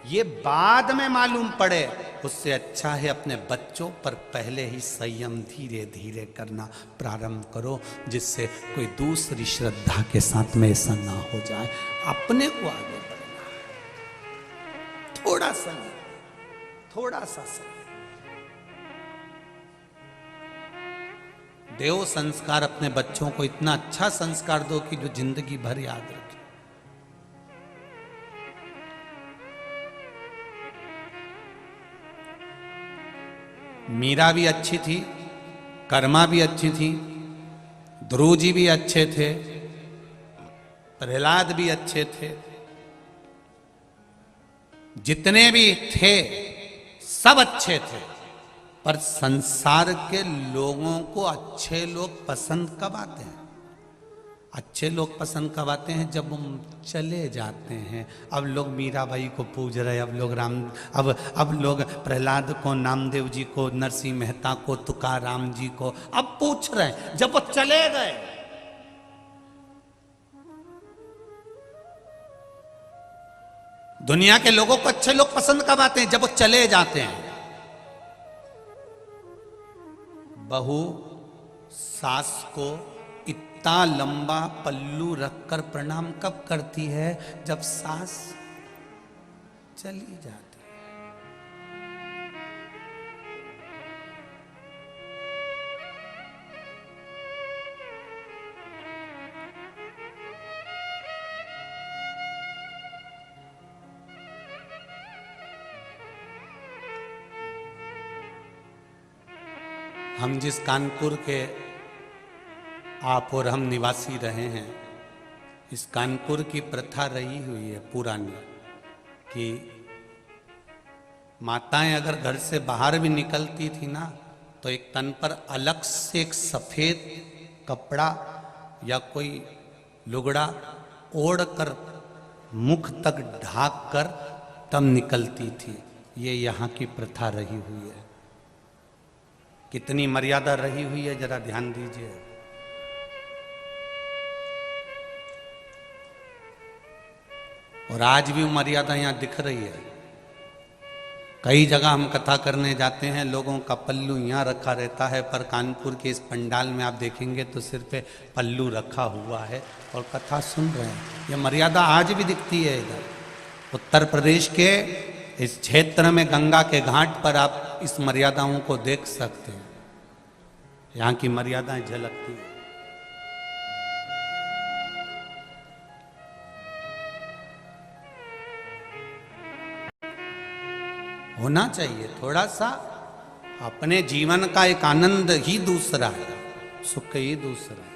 ये बाद में मालूम पड़े, उससे अच्छा है अपने बच्चों पर पहले ही संयम धीरे धीरे करना प्रारंभ करो, जिससे कोई दूसरी श्रद्धा के साथ में ऐसा ना हो जाए। अपने को आगे बढ़ना है, थोड़ा सा समय। देव संस्कार अपने बच्चों को इतना अच्छा संस्कार दो कि जो जिंदगी भर याद रखे। मीरा भी अच्छी थी, कर्मा भी अच्छी थी, ध्रुव जी भी अच्छे थे, प्रहलाद भी अच्छे थे, जितने भी थे सब अच्छे थे। पर संसार के लोगों को अच्छे लोग पसंद कब आते हैं? अच्छे लोग पसंद कब आते हैं? जब हम चले जाते हैं। अब लोग मीराबाई को पूज रहे, अब लोग अब लोग प्रहलाद को, नामदेव जी को, नरसिंह मेहता को, तुकाराम जी को अब पूछ रहे हैं, जब वो चले गए। दुनिया के लोगों को अच्छे लोग पसंद कब आते हैं? जब वो चले जाते हैं। बहू सास को इतना लंबा पल्लू रखकर प्रणाम कब करती है? जब सास चली जाती है। हम जिस कानपुर के आप और हम निवासी रहे हैं, इस कानपुर की प्रथा रही हुई है पुरानी कि माताएं अगर घर से बाहर भी निकलती थी ना, तो एक तन पर अलग से एक सफेद कपड़ा या कोई लुगड़ा ओढ़ कर मुख तक ढाक कर तब निकलती थी। ये यहाँ की प्रथा रही हुई है। कितनी मर्यादा रही हुई है, जरा ध्यान दीजिए। और आज भी वो मर्यादा यहाँ दिख रही है। कई जगह हम कथा करने जाते हैं, लोगों का पल्लू यहाँ रखा रहता है, पर कानपुर के इस पंडाल में आप देखेंगे तो सिर पे पल्लू रखा हुआ है और कथा सुन रहे हैं। ये मर्यादा आज भी दिखती है। इधर उत्तर प्रदेश के इस क्षेत्र में गंगा के घाट पर आप इस मर्यादाओं को देख सकते हैं। यहाँ की मर्यादाएं झलकती हैं। होना चाहिए थोड़ा सा। अपने जीवन का एक आनंद ही दूसरा है, सुख ही दूसरा है।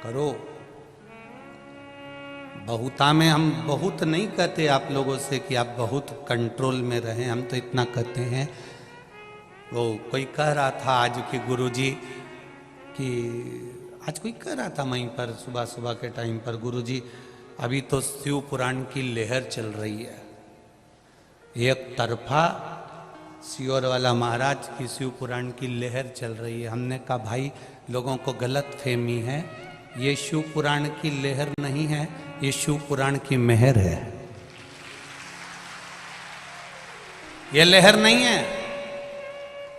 करो। बहुता में हम बहुत नहीं कहते आप लोगों से कि आप बहुत कंट्रोल में रहें, हम तो इतना कहते हैं। वो कोई कह रहा था आज के गुरुजी कि आज कोई कह रहा था वहीं पर सुबह सुबह के टाइम पर, गुरुजी अभी तो शिव पुराण की लहर चल रही है। एक तरफा सियोर वाला महाराज की शिव पुराण की लहर चल रही है। हमने कहा भाई लोगों को गलत फहमी है, ये शिव पुराण की लहर नहीं है, ये शिव पुराण की मेहर है। ये लहर नहीं है।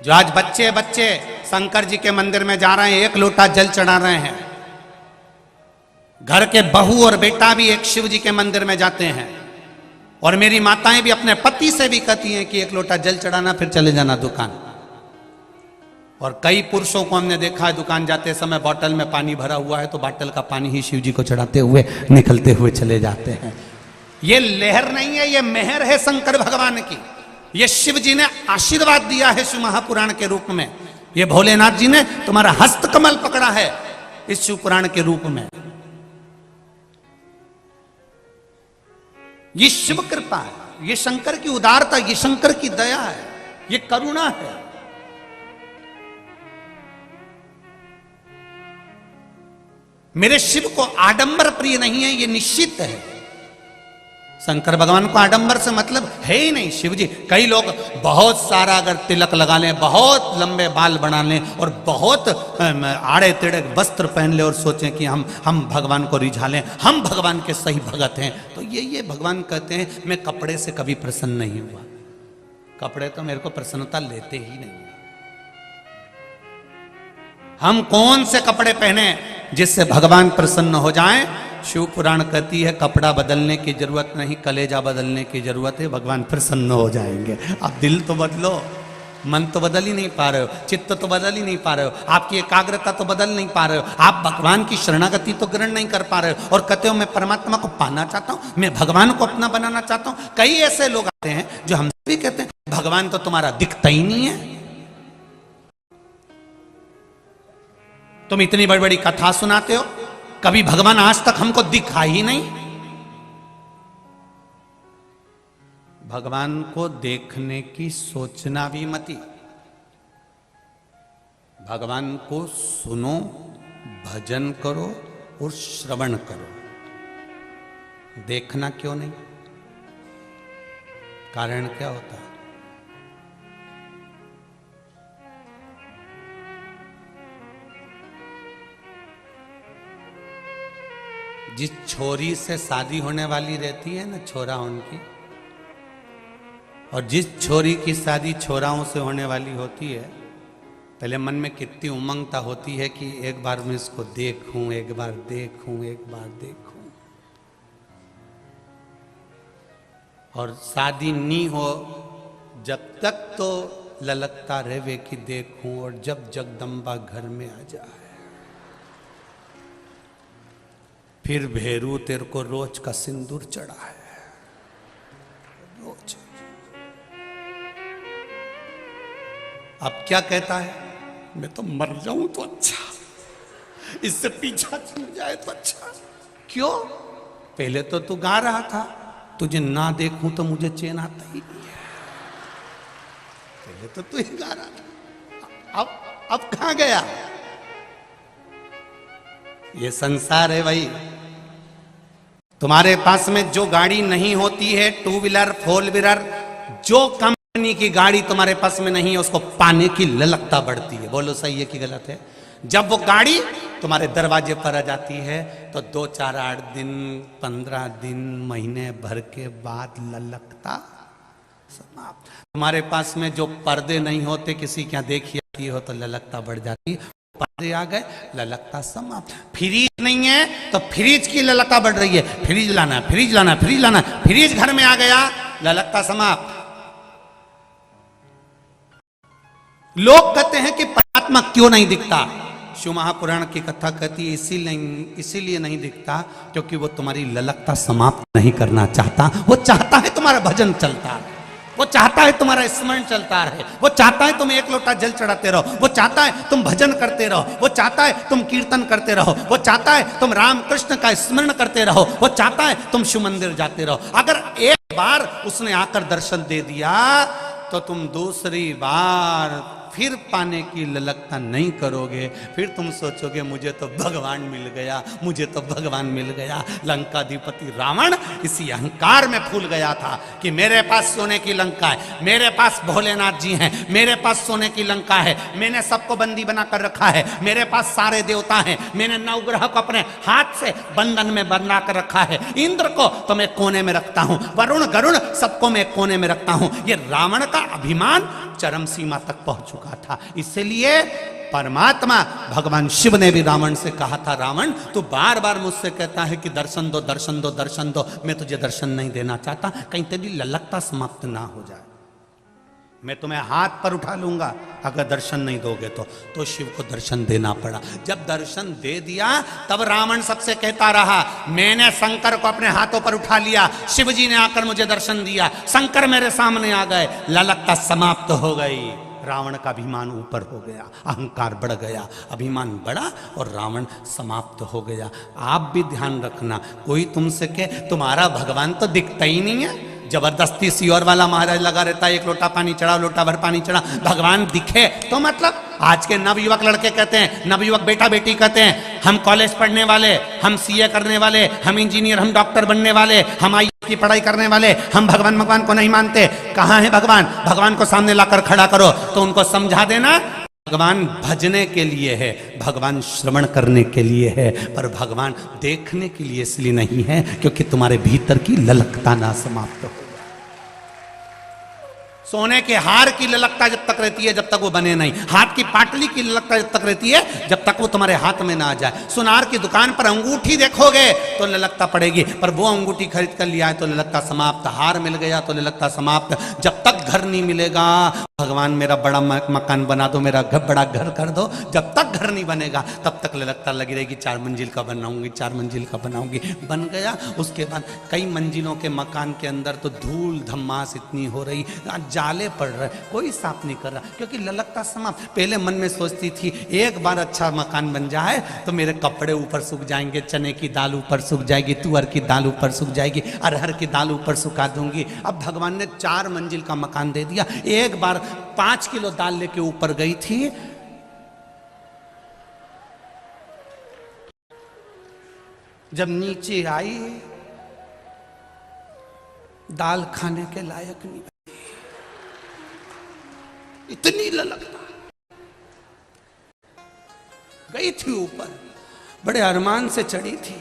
जो आज बच्चे बच्चे शंकर जी के मंदिर में जा रहे हैं, एक लोटा जल चढ़ा रहे हैं। घर के बहू और बेटा भी एक शिव जी के मंदिर में जाते हैं। और मेरी माताएं भी अपने पति से भी कहती हैं कि एक लोटा जल चढ़ाना, फिर चले जाना दुकान। और कई पुरुषों को हमने देखा है दुकान जाते समय बोतल में पानी भरा हुआ है तो बोतल का पानी ही शिव जी को चढ़ाते हुए निकलते हुए चले जाते हैं। ये लहर नहीं है, ये मेहर है शंकर भगवान की। ये शिव जी ने आशीर्वाद दिया है शिव महापुराण के रूप में। ये भोलेनाथ जी ने तुम्हारा हस्त कमल पकड़ा है इस शिव पुराण के रूप में। ये शिव कृपा है, ये शंकर की उदारता, ये शंकर की दया है, ये करुणा है। मेरे शिव को आडंबर प्रिय नहीं है, ये निश्चित है। शंकर भगवान को आडंबर से मतलब है ही नहीं। शिव जी, कई लोग बहुत सारा अगर तिलक लगा लें, बहुत लंबे बाल बना लें और बहुत आड़े टेढ़े वस्त्र पहन ले और सोचें कि हम भगवान को रिझा लें, हम भगवान के सही भगत हैं, तो ये भगवान कहते हैं मैं कपड़े से कभी प्रसन्न नहीं हुआ। कपड़े तो मेरे को प्रसन्नता लेते ही नहीं। हम कौन से कपड़े पहने जिससे भगवान प्रसन्न हो जाएं? शिव पुराण कहती है कपड़ा बदलने की जरूरत नहीं, कलेजा बदलने की जरूरत है, भगवान प्रसन्न हो जाएंगे। अब दिल तो बदलो, मन तो बदल ही नहीं पा रहे हो, चित्त तो बदल ही नहीं पा रहे हो, आपकी एकाग्रता तो बदल नहीं पा रहे हो, आप भगवान की शरणागति तो ग्रहण नहीं कर पा रहे हो और कहते हो मैं परमात्मा को पाना चाहता हूं, मैं भगवान को अपना बनाना चाहता हूं। कई ऐसे लोग आते हैं जो हमसे भी कहते हैं भगवान तो तुम्हारा दिखता ही नहीं है। तुम इतनी बड़ी बड़ी कथा सुनाते हो, कभी भगवान आज तक हमको दिखा ही नहीं। भगवान को देखने की सोचना भी मती। भगवान को सुनो, भजन करो और श्रवण करो। देखना क्यों नहीं? कारण क्या होता है? जिस छोरी से शादी होने वाली रहती है ना, छोरा उनकी, और जिस छोरी की शादी छोराओं से होने वाली होती है, पहले मन में कितनी उमंगता होती है कि एक बार मैं इसको देखूं, एक बार देखूं, एक बार देखूं। और शादी नहीं हो जब तक तो ललकता रहे कि देखूं, और जब जगदम्बा घर में आ जाए फिर भेरू तेरे को रोज का सिंदूर चढ़ा है, रोज। अब क्या कहता है, मैं तो मर जाऊं तो अच्छा, इससे पीछा छूट जाए तो अच्छा। क्यों? पहले तो तू गा रहा था, तुझे ना देखूं तो मुझे चैन आता ही नहीं है। पहले तो तू ही गा रहा था, अब कहां गया? ये संसार है भाई। तुम्हारे पास में जो गाड़ी नहीं होती है, 2 व्हीलर 4 व्हीलर, जो कंपनी की गाड़ी तुम्हारे पास में नहीं है, उसको पाने की ललकता बढ़ती है। बोलो सही है कि गलत है? जब वो गाड़ी तुम्हारे दरवाजे पर आ जाती है तो 2 4 8 दिन 15 दिन महीने भर के बाद ललकता समाप्त। तुम्हारे पास में जो पर्दे नहीं होते, किसी क्या देखी हो तो ललकता बढ़ जाती, पर्दे आ गए ललकता समाप्त। फ्रिज नहीं है तो फ्रिज की ललकता बढ़ रही है, फ्रिज लाना फ्रिज लाना फ्रिज लाना, फ्रिज घर में आ गया ललकता समाप्त। लोग कहते हैं कि परमात्मा क्यों नहीं दिखता? शिव महापुराण की कथा कहती है इसीलिए नहीं दिखता क्योंकि वो तुम्हारी ललकता समाप्त नहीं करना चाहता। वो चाहता है तुम्हारा भजन चलता रहे, वो चाहता है तुम्हारा स्मरण चलता रहे, वो चाहता है तुम 1 लोटा जल चढ़ाते रहो, वो चाहता है तुम भजन करते रहो, वो चाहता है तुम कीर्तन करते रहो, वो चाहता है तुम राम कृष्ण का स्मरण करते रहो, वो चाहता है तुम शिव मंदिर जाते रहो। अगर एक बार उसने आकर दर्शन दे दिया तो तुम दूसरी बार फिर पाने की ललकता नहीं करोगे। फिर तुम सोचोगे मुझे तो भगवान मिल गया, मुझे तो भगवान मिल गया। लंकाधिपति रावण इसी अहंकार में फूल गया था कि मेरे पास सोने की लंका है, मेरे पास भोलेनाथ जी हैं, मेरे पास सोने की लंका है, मैंने सबको बंदी बना कर रखा है, मेरे पास सारे देवता हैं, मैंने नवग्रह को अपने हाथ से बंधन में बना कर रखा है, इंद्र को तो मैं कोने में रखता हूं, वरुण गरुण सबको मैं कोने में रखता हूं। ये रावण का अभिमान चरम सीमा तक पहुंच चुका था। इसलिए परमात्मा भगवान शिव ने भी रावण से कहा था, रावण तू बार बार मुझसे कहता है कि दर्शन दो दर्शन दो दर्शन दो, मैं तुझे दर्शन नहीं देना चाहता, कहीं तेरी ललकता समाप्त ना हो जाए। मैं तुम्हें हाथ पर उठा लूंगा अगर दर्शन नहीं दोगे तो शिव को दर्शन देना पड़ा। जब दर्शन दे दिया तब रावण सबसे कहता रहा, मैंने शंकर को अपने हाथों पर उठा लिया, शिव जी ने आकर मुझे दर्शन दिया, शंकर मेरे सामने आ गए, ललकता समाप्त हो गई। रावण का अभिमान ऊपर हो गया, अहंकार बढ़ गया, अभिमान बढ़ा और रावण समाप्त हो गया। आप भी ध्यान रखना, कोई तुमसे कहे तुम्हारा भगवान तो दिखता ही नहीं है, जबरदस्ती सियोर वाला महाराज लगा रहता है, 1 लोटा पानी चढ़ा, लोटा भर पानी चढ़ा, भगवान दिखे तो मतलब। आज के नवयुवक लड़के कहते हैं, नवयुवक बेटा बेटी कहते हैं, हम कॉलेज पढ़ने वाले, हम सीए करने वाले, हम इंजीनियर, हम डॉक्टर बनने वाले, हम आईएएस की पढ़ाई करने वाले, हम भगवान को नहीं मानते। कहाँ है भगवान? भगवान को सामने लाकर खड़ा करो तो उनको समझा देना भगवान भजने के लिए है, भगवान श्रवण करने के लिए है, पर भगवान देखने के लिए इसलिए नहीं है क्योंकि तुम्हारे भीतर की ललकता ना समाप्त हो। सोने के हार की ललकता जब तक रहती है जब तक वो बने नहीं, हाथ की पाटली की ललकता जब तक रहती है जब तक वो तुम्हारे हाथ में ना आ जाए। सुनार की दुकान पर अंगूठी देखोगे तो ललकता पड़ेगी, पर वो अंगूठी खरीद कर लिया है तो ललकता समाप्त, हार मिल गया तो ललकता समाप्त। जब तक घर नहीं मिलेगा, भगवान मेरा बड़ा मकान बना दो, मेरा बड़ा घर कर दो, जब तक घर नहीं बनेगा तब तक ललकता लगी रहेगी, 4 मंजिल का बनाऊंगी, 4 मंजिल का बनाऊंगी। बन गया, उसके बाद कई मंजिलों के मकान के अंदर तो धूल धम्मास इतनी हो रही, जाले पड़ रहे, कोई साफ नहीं कर रहा क्योंकि ललकता समाप्त। पहले मन में सोचती थी एक बार अच्छा मकान बन जाए तो मेरे कपड़े ऊपर सूख जाएंगे, चने की दाल ऊपर सूख जाएगी, तुअर की दाल ऊपर सूख जाएगी, अरहर की दाल ऊपर सुखा दूंगी। अब भगवान ने 4 मंजिल का मकान दे दिया। एक बार 5 किलो दाल लेके ऊपर गई थी, जब नीचे आई दाल खाने के लायक नहीं, इतनी ललकता। गई थी ऊपर, बड़े अरमान से चढ़ी थी,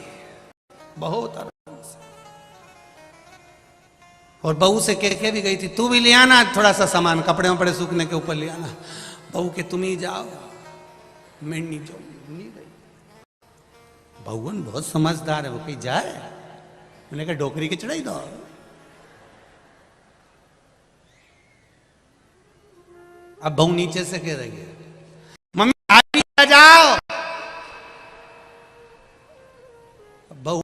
बहुत अरमान से, और बहू से कह के भी गई थी तू भी ले आना थोड़ा सा सामान, कपड़े वपड़े सूखने के ऊपर ले आना। बहू के तुम ही जाओ, मैं नहीं जाऊंगी, नहीं गई। बहुवन बहुत समझदार है, वो कहीं जाए, मैंने कहा डोकरी की चढ़ाई दो। अब बहू नीचे से कह रही है मम्मी आ जाओ, बहू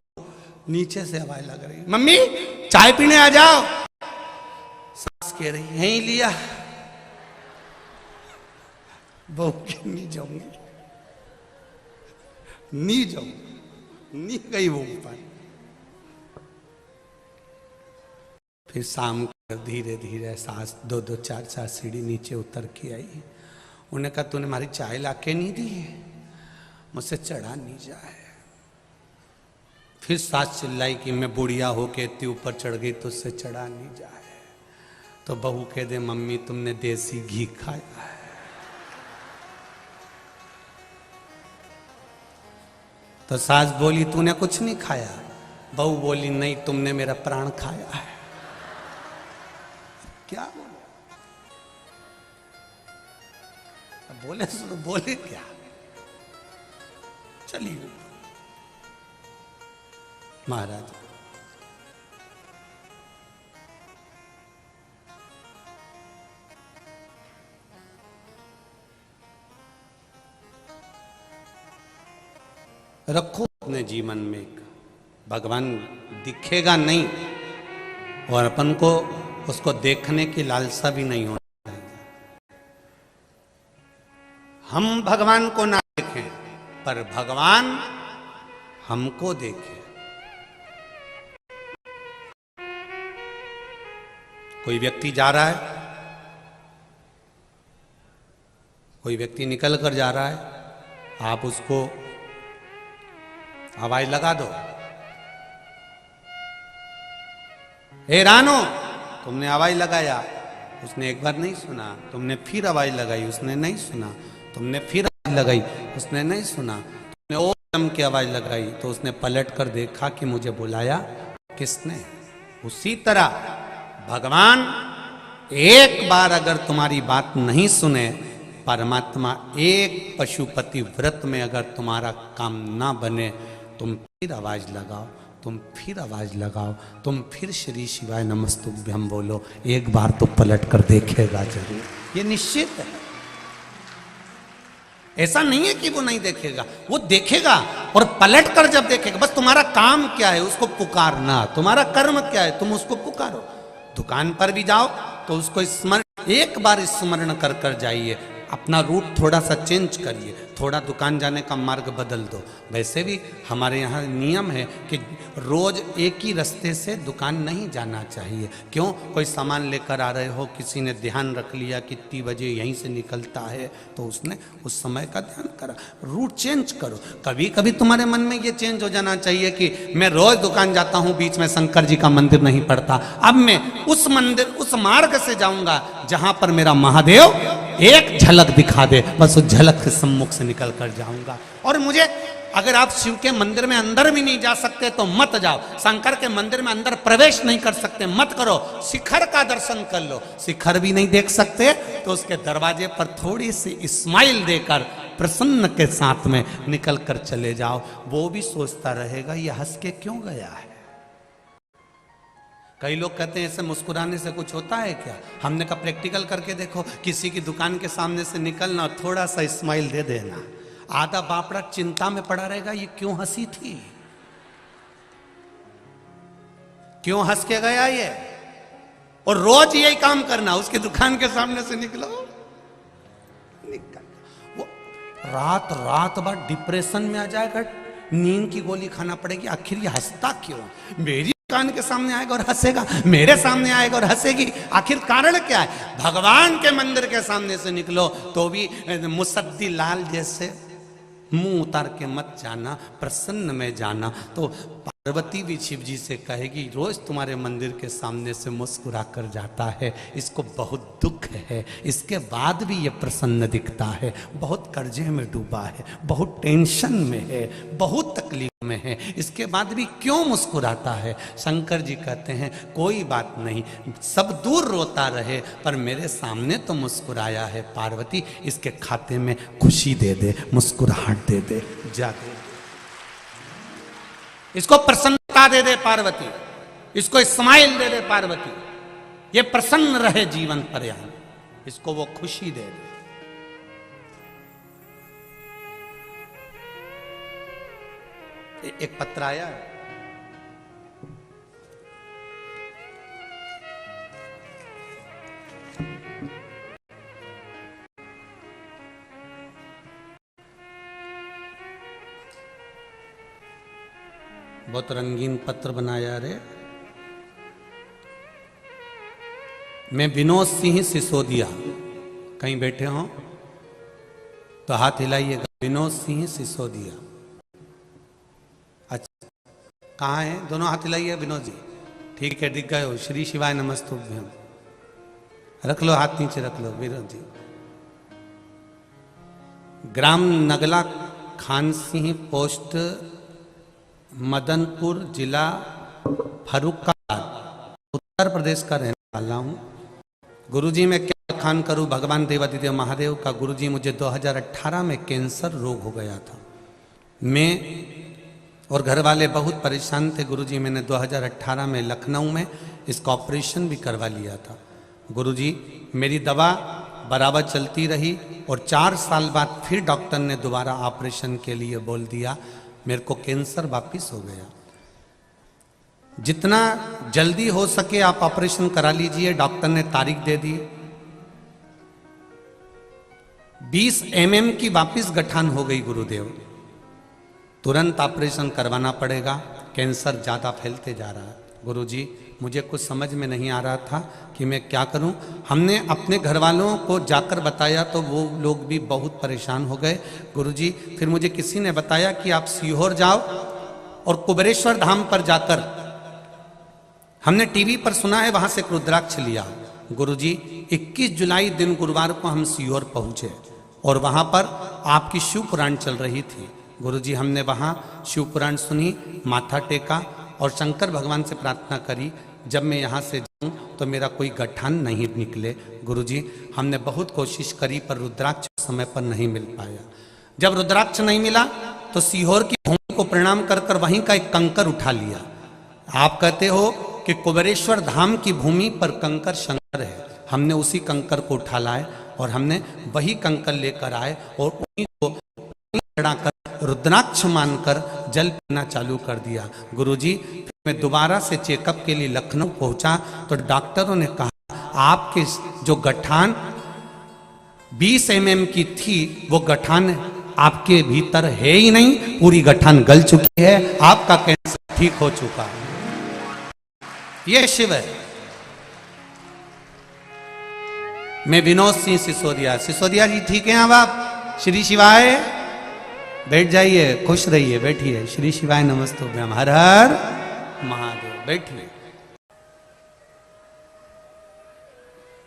नीचे से आवाज लग रही मम्मी चाय पीने आ जाओ। सास कह रही है ही लिया, बहू की नहीं जाऊंगी, नहीं जाऊंगी, नहीं गई वो ऊपर। फिर शाम को धीरे धीरे सास दो दो चार चार सीढ़ी नीचे उतर के आई। उन्हें कहा तूने हमारी चाय लाके नहीं दी है, मुझसे चढ़ा नहीं जाए। फिर सास चिल्लाई कि मैं बुढ़िया होके इतनी ऊपर चढ़ गई तो उससे चढ़ा नहीं जाए। तो बहू कह दे मम्मी तुमने देसी घी खाया है। तो सास बोली तूने कुछ नहीं खाया। बहू बोली नहीं तुमने मेरा प्राण खाया है। क्या बोले बोले क्या, चलिए महाराज। रखो अपने जीवन में, भगवान दिखेगा नहीं और अपन को उसको देखने की लालसा भी नहीं होनी चाहिए। हम भगवान को ना देखें पर भगवान हमको देखे। कोई व्यक्ति जा रहा है, कोई व्यक्ति निकल कर जा रहा है, आप उसको आवाज लगा दो, ए रानो, तुमने आवाज लगाया, उसने एक बार नहीं सुना, तुमने फिर आवाज लगाई, उसने नहीं सुना, तुमने फिर आवाज लगाई, उसने नहीं सुना, तुमने और दम की आवाज लगाई तो उसने पलट कर देखा कि मुझे बुलाया किसने। उसी तरह भगवान एक बार अगर तुम्हारी बात नहीं सुने, परमात्मा एक पशुपति व्रत में अगर तुम्हारा काम ना बने, तुम फिर आवाज लगाओ, तुम फिर आवाज लगाओ, तुम फिर श्री शिवाय नमस्तुभ्यम बोलो, एक बार तो पलट कर देखेगा जरूर, ये निश्चित है। ऐसा नहीं है कि वो नहीं देखेगा, वो देखेगा और पलट कर जब देखेगा। बस तुम्हारा काम क्या है, उसको पुकारना। तुम्हारा कर्म क्या है, तुम उसको पुकारो। दुकान पर भी जाओ तो उसको स्मरण, एक बार स्मरण कर कर जाइए। अपना रूट थोड़ा सा चेंज करिए, थोड़ा दुकान जाने का मार्ग बदल दो। वैसे भी हमारे यहाँ नियम है कि रोज एक ही रास्ते से दुकान नहीं जाना चाहिए। क्यों? कोई सामान लेकर आ रहे हो, किसी ने ध्यान रख लिया कितनी बजे यहीं से निकलता है, तो उसने उस समय का ध्यान करा। रूट चेंज करो। कभी कभी तुम्हारे मन में ये चेंज हो जाना चाहिए कि मैं रोज दुकान जाता हूँ, बीच में शंकर जी का मंदिर नहीं पड़ता, अब मैं उस मंदिर, उस मार्ग से जाऊंगा जहां पर मेरा महादेव एक झलक दिखा दे, बस उस झलक के सम्मुख से निकल कर जाऊंगा। और मुझे, अगर आप शिव के मंदिर में अंदर भी नहीं जा सकते तो मत जाओ। शंकर के मंदिर में अंदर प्रवेश नहीं कर सकते, मत करो। शिखर का दर्शन कर लो। शिखर भी नहीं देख सकते तो उसके दरवाजे पर थोड़ी सी स्माइल देकर प्रसन्न के साथ में निकल कर चले जाओ। वो भी सोचता रहेगा ये हंस के क्यों गया है। कई लोग कहते हैं ऐसे मुस्कुराने से कुछ होता है क्या? हमने कहा प्रैक्टिकल करके देखो। किसी की दुकान के सामने से निकलना और थोड़ा सा स्माइल दे देना, आधा बापड़ा चिंता में पड़ा रहेगा ये क्यों हंसी थी, क्यों हंस के गया ये। और रोज यही काम करना, उसकी दुकान के सामने से निकलो, निकल वो रात रात भर डिप्रेशन में आ जाएगा, नींद की गोली खाना पड़ेगी। आखिर ये हंसता क्यों? मेरी दुकान के सामने आएगा और हंसेगा, मेरे सामने आएगा और हंसेगी, आखिर कारण क्या है? भगवान के मंदिर के सामने से निकलो तो भी मुसद्दी लाल जैसे मुंह उतार के मत जाना, प्रसन्न में जाना। तो पार्वती भी शिव जी से कहेगी रोज तुम्हारे मंदिर के सामने से मुस्कुरा कर जाता है, इसको बहुत दुख है, इसके बाद भी ये प्रसन्न दिखता है, बहुत कर्जे में डूबा है, बहुत टेंशन में है, बहुत तकलीफ में है, इसके बाद भी क्यों मुस्कुराता है? शंकर जी कहते हैं कोई बात नहीं, सब दूर रोता रहे पर मेरे सामने तो मुस्कुराया है। पार्वती इसके खाते में खुशी दे दे, मुस्कुराहट दे दे, जा दे, इसको प्रसन्नता दे दे पार्वती, इसको स्माइल दे दे पार्वती, ये प्रसन्न रहे जीवन पर्यंत, इसको वो खुशी दे दे। एक पत्र आया है, बहुत रंगीन पत्र बनाया रे। मैं विनोद सिंह सिसोदिया, कहीं बैठे हो तो हाथ हिलाइएगा। विनोद सिंह सिसोदिया, अच्छा कहाँ है? दोनों हाथ हिलाइए विनोद जी। ठीक है, दिख गए हो। श्री शिवाय नमस्तुभ्यम। रख लो हाथ नीचे, रख लो विनोद जी। ग्राम नगला, खान सिंह पोस्ट, मदनपुर, जिला फर्रुखाबाद, उत्तर प्रदेश का रहने वाला हूँ। गुरुजी मैं क्या खान करूँ भगवान देवादिदेव महादेव का। गुरुजी मुझे 2018 में कैंसर रोग हो गया था। मैं और घर वाले बहुत परेशान थे। गुरुजी मैंने 2018 में लखनऊ में इसका ऑपरेशन भी करवा लिया था। गुरुजी मेरी दवा बराबर चलती रही और 4 साल बाद फिर डॉक्टर ने दोबारा ऑपरेशन के लिए बोल दिया। मेरे को कैंसर वापिस हो गया। जितना जल्दी हो सके आप ऑपरेशन करा लीजिए, डॉक्टर ने तारीख दे दी। 20 mm की वापिस गठान हो गई गुरुदेव। तुरंत ऑपरेशन करवाना पड़ेगा, कैंसर ज्यादा फैलते जा रहा है। गुरुजी मुझे कुछ समझ में नहीं आ रहा था कि मैं क्या करूं। हमने अपने घर वालों को जाकर बताया तो वो लोग भी बहुत परेशान हो गए। गुरुजी फिर मुझे किसी ने बताया कि आप सीहोर जाओ और कुबेरेश्वर धाम पर जाकर, हमने टीवी पर सुना है वहां से एक रुद्राक्ष लिया। गुरुजी 21 जुलाई दिन गुरुवार को हम सीहोर पहुंचे और वहां पर आपकी शिव पुराण चल रही थी। गुरुजी हमने वहां शिव पुराण सुनी, माथा टेका और शंकर भगवान से प्रार्थना करी जब मैं यहाँ से जाऊं तो मेरा कोई गठान नहीं निकले। गुरुजी हमने बहुत कोशिश करी पर रुद्राक्ष समय पर नहीं मिल पाया। जब रुद्राक्ष नहीं मिला तो सीहोर की भूमि को प्रणाम कर कर वहीं का एक कंकर उठा लिया। आप कहते हो कि कुबेरेश्वर धाम की भूमि पर कंकर शंकर है। हमने उसी कंकर को उठा लाए और हमने वही कंकर लेकर आए और उन्हीं को चढ़ाकर रुद्राक्ष मानकर जल पीना चालू कर दिया। गुरुजी मैं दोबारा से चेकअप के लिए लखनऊ पहुंचा तो डॉक्टरों ने कहा आपके जो गठान 20 mm की थी वो गठान आपके भीतर है ही नहीं, पूरी गठान गल चुकी है, आपका कैंसर ठीक हो चुका है। यह शिव है। मैं विनोद सिंह सिसोदिया। सिसोदिया जी ठीक है अब आप? श्री शिवाय। बैठ जाइए, खुश रहिए, बैठिए। श्री शिवाय नमस्तुभ्यम। हर हर महादेव। बैठिए।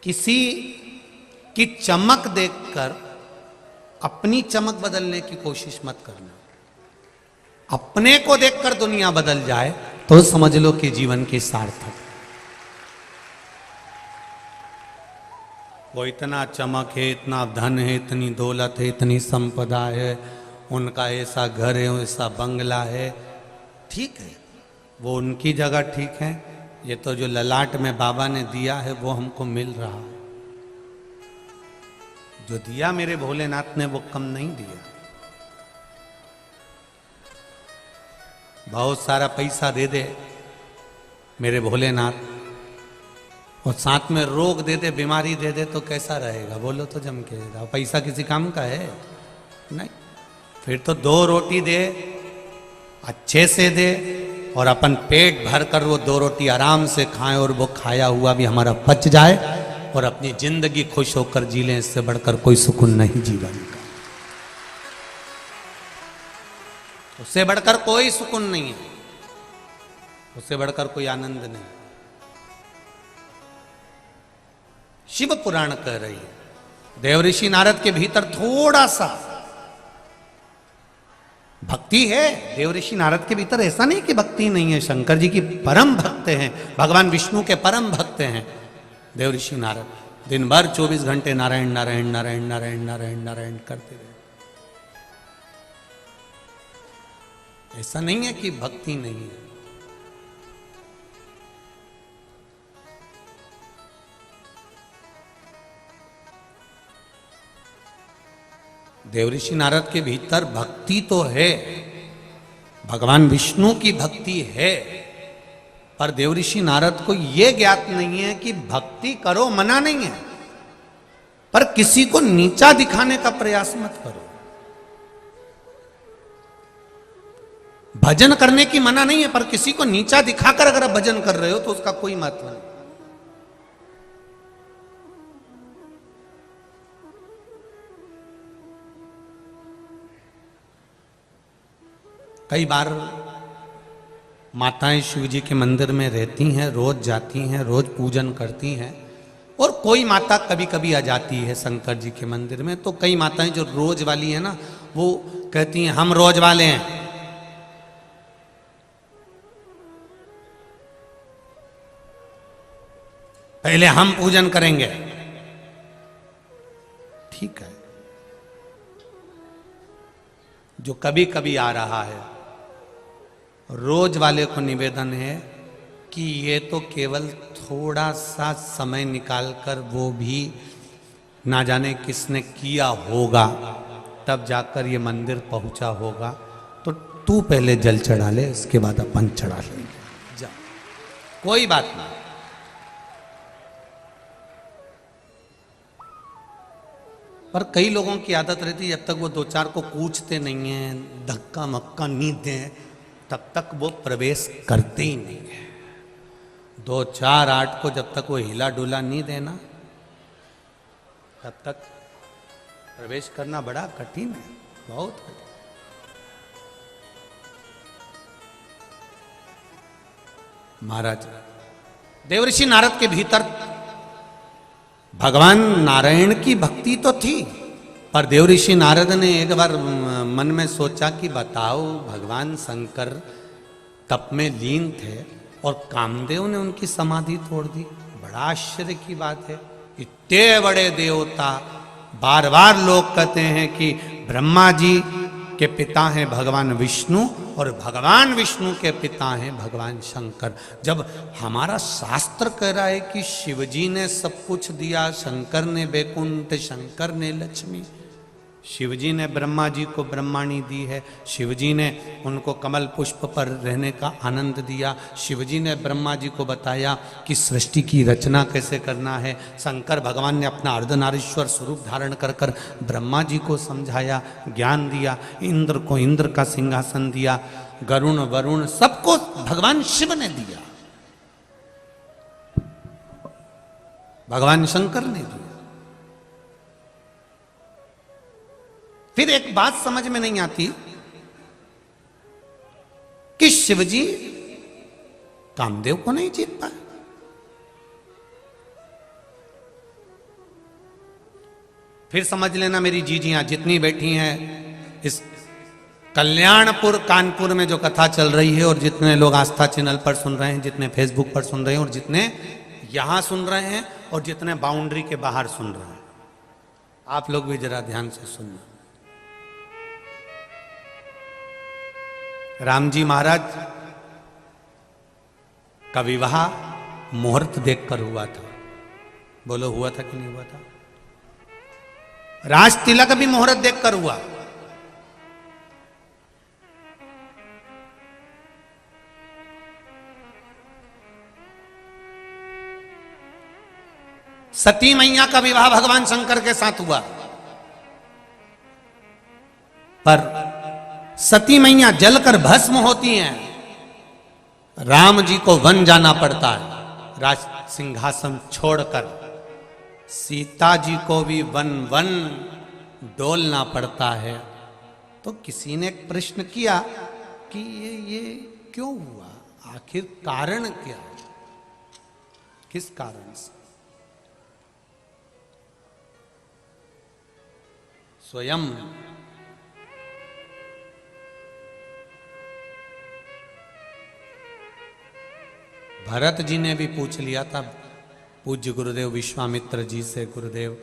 किसी की चमक देखकर अपनी चमक बदलने की कोशिश मत करना। अपने को देखकर दुनिया बदल जाए तो समझ लो कि जीवन की सार्थक। वो इतना चमक है, इतना धन है, इतनी दौलत है, इतनी संपदा है, उनका ऐसा घर है, ऐसा बंगला है, ठीक है, वो उनकी जगह ठीक है। ये तो जो ललाट में बाबा ने दिया है वो हमको मिल रहा है। जो दिया मेरे भोलेनाथ ने वो कम नहीं दिया। बहुत सारा पैसा दे दे मेरे भोलेनाथ और साथ में रोग दे दे, बीमारी दे दे तो कैसा रहेगा? बोलो तो जम के। पैसा किसी काम का है नहीं। फिर तो 2 रोटी दे, अच्छे से दे और अपन पेट भर कर वो 2 रोटी आराम से खाएं और वो खाया हुआ भी हमारा पच जाए और अपनी जिंदगी खुश होकर जी लें। इससे बढ़कर कोई सुकून नहीं जीवन का। उससे बढ़कर कोई सुकून नहीं है, उससे बढ़कर कोई आनंद नहीं। शिव पुराण कह रही है देवऋषि नारद के भीतर थोड़ा सा भक्ति है। देवऋषि नारद के भीतर ऐसा नहीं कि भक्ति नहीं है। शंकर जी की परम भक्त हैं, भगवान विष्णु के परम भक्त हैं देवऋषि नारद। दिन भर 24 घंटे नारायण नारायण नारायण नारायण नारायण नारायण करते रहे। ऐसा नहीं है कि भक्ति नहीं है। देवऋषि नारद के भीतर भक्ति तो है, भगवान विष्णु की भक्ति है, पर देवऋषि नारद को यह ज्ञात नहीं है कि भक्ति करो, मना नहीं है, पर किसी को नीचा दिखाने का प्रयास मत करो। भजन करने की मना नहीं है, पर किसी को नीचा दिखाकर अगर आप भजन कर रहे हो तो उसका कोई महत्व नहीं। कई बार माताएं शिव जी के मंदिर में रहती हैं, रोज जाती हैं, रोज पूजन करती हैं, और कोई माता कभी कभी आ जाती है शंकर जी के मंदिर में। तो कई माताएं जो रोज वाली है ना, वो कहती हैं हम रोज वाले हैं, पहले हम पूजन करेंगे। ठीक है, जो कभी कभी आ रहा है, रोज वाले को निवेदन है कि ये तो केवल थोड़ा सा समय निकालकर, वो भी ना जाने किसने किया होगा, तब जाकर ये मंदिर पहुंचा होगा। तो तू पहले जल चढ़ा ले, इसके बाद अपन चढ़ा लेंगे, जा, कोई बात नहीं। पर कई लोगों की आदत रहती है, जब तक वो दो चार को पूछते नहीं हैं, धक्का मक्का नहीं दें, तब तक वो प्रवेश करते ही नहीं है। 2 4 8 को जब तक वो हिला डुला नहीं देना, तब तक प्रवेश करना बड़ा कठिन है, बहुत कठिन। महाराज देवऋषि नारद के भीतर भगवान नारायण की भक्ति तो थी, पर देवऋषि नारद ने एक बार मन में सोचा कि बताओ, भगवान शंकर तप में लीन थे और कामदेव ने उनकी समाधि तोड़ दी। बड़ा आश्चर्य की बात है, इतने बड़े देवता। बार बार लोग कहते हैं कि ब्रह्मा जी के पिता हैं भगवान विष्णु और भगवान विष्णु के पिता हैं भगवान शंकर। जब हमारा शास्त्र कह रहा है कि शिवजी ने सब कुछ दिया, शंकर ने वैकुंठ, शंकर ने लक्ष्मी, शिवजी ने ब्रह्मा जी को ब्रह्माणी दी है, शिवजी ने उनको कमल पुष्प पर रहने का आनंद दिया, शिवजी ने ब्रह्मा जी को बताया कि सृष्टि की रचना कैसे करना है, शंकर भगवान ने अपना अर्धनारीश्वर स्वरूप धारण कर कर ब्रह्मा जी को समझाया, ज्ञान दिया, इंद्र को इंद्र का सिंहासन दिया, गरुण वरुण सबको भगवान शिव ने दिया, भगवान शंकर ने दिया। फिर एक बात समझ में नहीं आती कि शिवजी कामदेव को नहीं जीत पाए। फिर समझ लेना मेरी जीजियां जितनी बैठी हैं, इस कल्याणपुर कानपुर में जो कथा चल रही है, और जितने लोग आस्था चैनल पर सुन रहे हैं, जितने फेसबुक पर सुन रहे हैं, और जितने यहां सुन रहे हैं, और जितने बाउंड्री के बाहर सुन रहे हैं, आप लोग भी जरा ध्यान से सुनना। राम जी महाराज का विवाह मुहूर्त देखकर हुआ था। बोलो हुआ था कि नहीं हुआ था? राज तिलक भी मुहूर्त देखकर हुआ। सती मैया का विवाह भगवान शंकर के साथ हुआ, पर सती मैया जलकर भस्म होती हैं, राम जी को वन जाना पड़ता है राज सिंहासन छोड़कर, सीता जी को भी वन वन डोलना पड़ता है। तो किसी ने एक प्रश्न किया कि ये क्यों हुआ, आखिर कारण क्या है, किस कारण से? स्वयं भरत जी ने भी पूछ लिया था पूज्य गुरुदेव विश्वामित्र जी से, गुरुदेव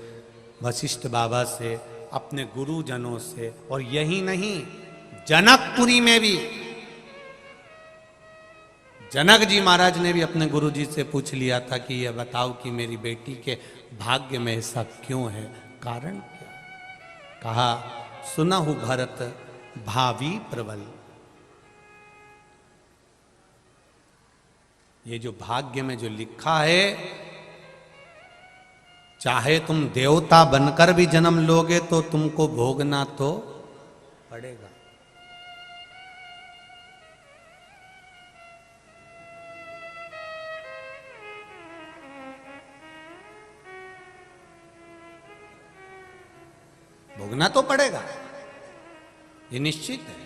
वशिष्ठ बाबा से, अपने गुरुजनों से, और यही नहीं जनकपुरी में भी जनक जी महाराज ने भी अपने गुरु जी से पूछ लिया था कि यह बताओ कि मेरी बेटी के भाग्य में ऐसा क्यों है, कारण क्या? कहा सुनहु भरत भावी प्रबल। ये जो भाग्य में जो लिखा है, चाहे तुम देवता बनकर भी जन्म लोगे तो तुमको भोगना तो पड़ेगा। भोगना तो पड़ेगा, ये निश्चित है।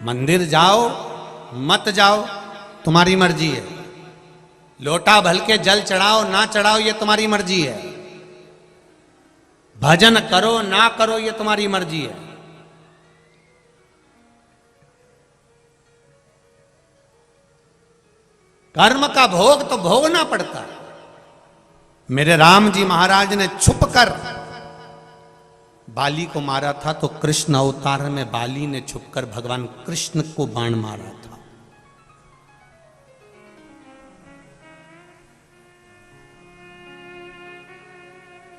मंदिर जाओ मत जाओ तुम्हारी मर्जी है, लोटा भल के जल चढ़ाओ ना चढ़ाओ ये तुम्हारी मर्जी है, भजन करो ना करो ये तुम्हारी मर्जी है। कर्म का भोग तो भोगना पड़ता है। मेरे राम जी महाराज ने छुपकर बाली को मारा था, तो कृष्ण अवतार में बाली ने छुपकर भगवान कृष्ण को बाण मारा था।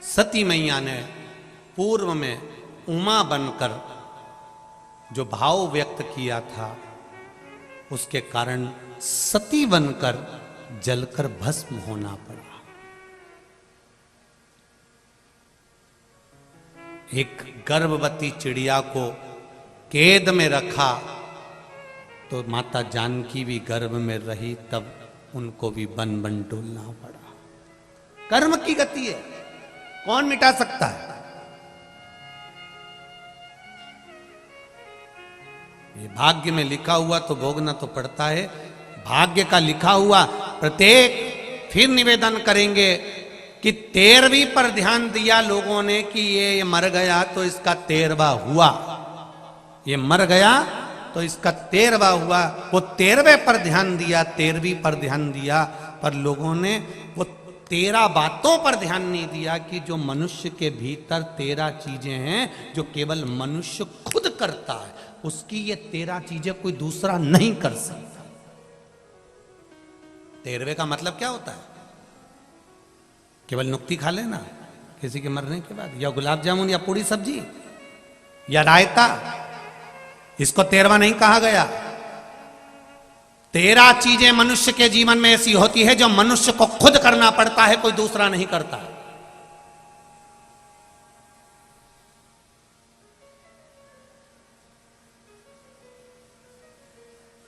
सती मैया ने पूर्व में उमा बनकर जो भाव व्यक्त किया था, उसके कारण सती बनकर जलकर भस्म होना पड़ा। एक गर्भवती चिड़िया को कैद में रखा तो माता जानकी भी गर्भ में रही, तब उनको भी बन बन डोलना पड़ा। कर्म की गति है, कौन मिटा सकता है? ये भाग्य में लिखा हुआ तो भोगना तो पड़ता है। भाग्य का लिखा हुआ प्रत्येक, फिर निवेदन करेंगे कि 13वीं पर ध्यान दिया लोगों ने कि ये मर गया तो इसका 13वां हुआ, ये मर गया तो इसका 13वां हुआ। वो 13वें पर ध्यान दिया, 13वीं पर ध्यान दिया, पर लोगों ने वो 13 बातों पर ध्यान नहीं दिया कि जो मनुष्य के भीतर 13 चीजें हैं जो केवल मनुष्य खुद करता है, उसकी ये 13 चीजें कोई दूसरा नहीं कर सकता। 13वें का मतलब क्या होता है? केवल नुक्ती खा लेना किसी के मरने के बाद, या गुलाब जामुन या पूरी सब्जी या रायता, इसको 13वां नहीं कहा गया। 13 चीजें मनुष्य के जीवन में ऐसी होती है जो मनुष्य को खुद करना पड़ता है, कोई दूसरा नहीं करता।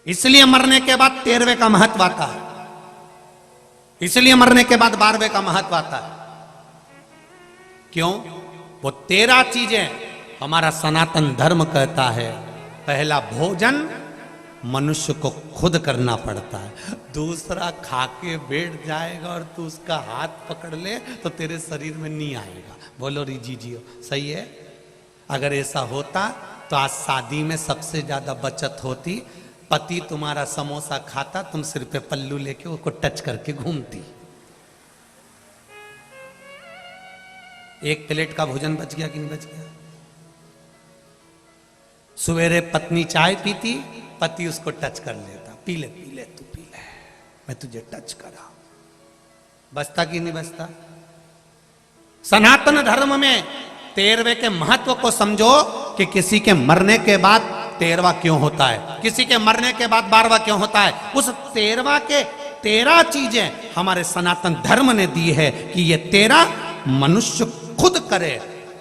इसलिए मरने के बाद 13वें का महत्व आता है, इसलिए मरने के बाद 12वें का महत्व आता है। क्यों? वो 13 चीजें हमारा सनातन धर्म कहता है। पहला, भोजन मनुष्य को खुद करना पड़ता है। दूसरा खा के बैठ जाएगा और तू उसका हाथ पकड़ ले तो तेरे शरीर में नहीं आएगा। बोलो रीजी जी, सही है? अगर ऐसा होता तो आज शादी में सबसे ज्यादा बचत होती। पति तुम्हारा समोसा खाता, तुम सिर पे पल्लू लेके उसको टच करके घूमती। एक प्लेट का भोजन बच गया कि नहीं बच गया? सवेरे पत्नी चाय पीती, पति उसको टच कर लेता, पी ले तू पी ले, मैं तुझे टच करा। बचता कि नहीं बचता? सनातन धर्म में 13वें के महत्व को समझो कि किसी के मरने के बाद 13वां क्यों होता है, किसी के मरने के बाद 12वां क्यों होता है। उस 13वां के 13 चीजें हमारे सनातन धर्म ने दी है कि ये 13 मनुष्य खुद करे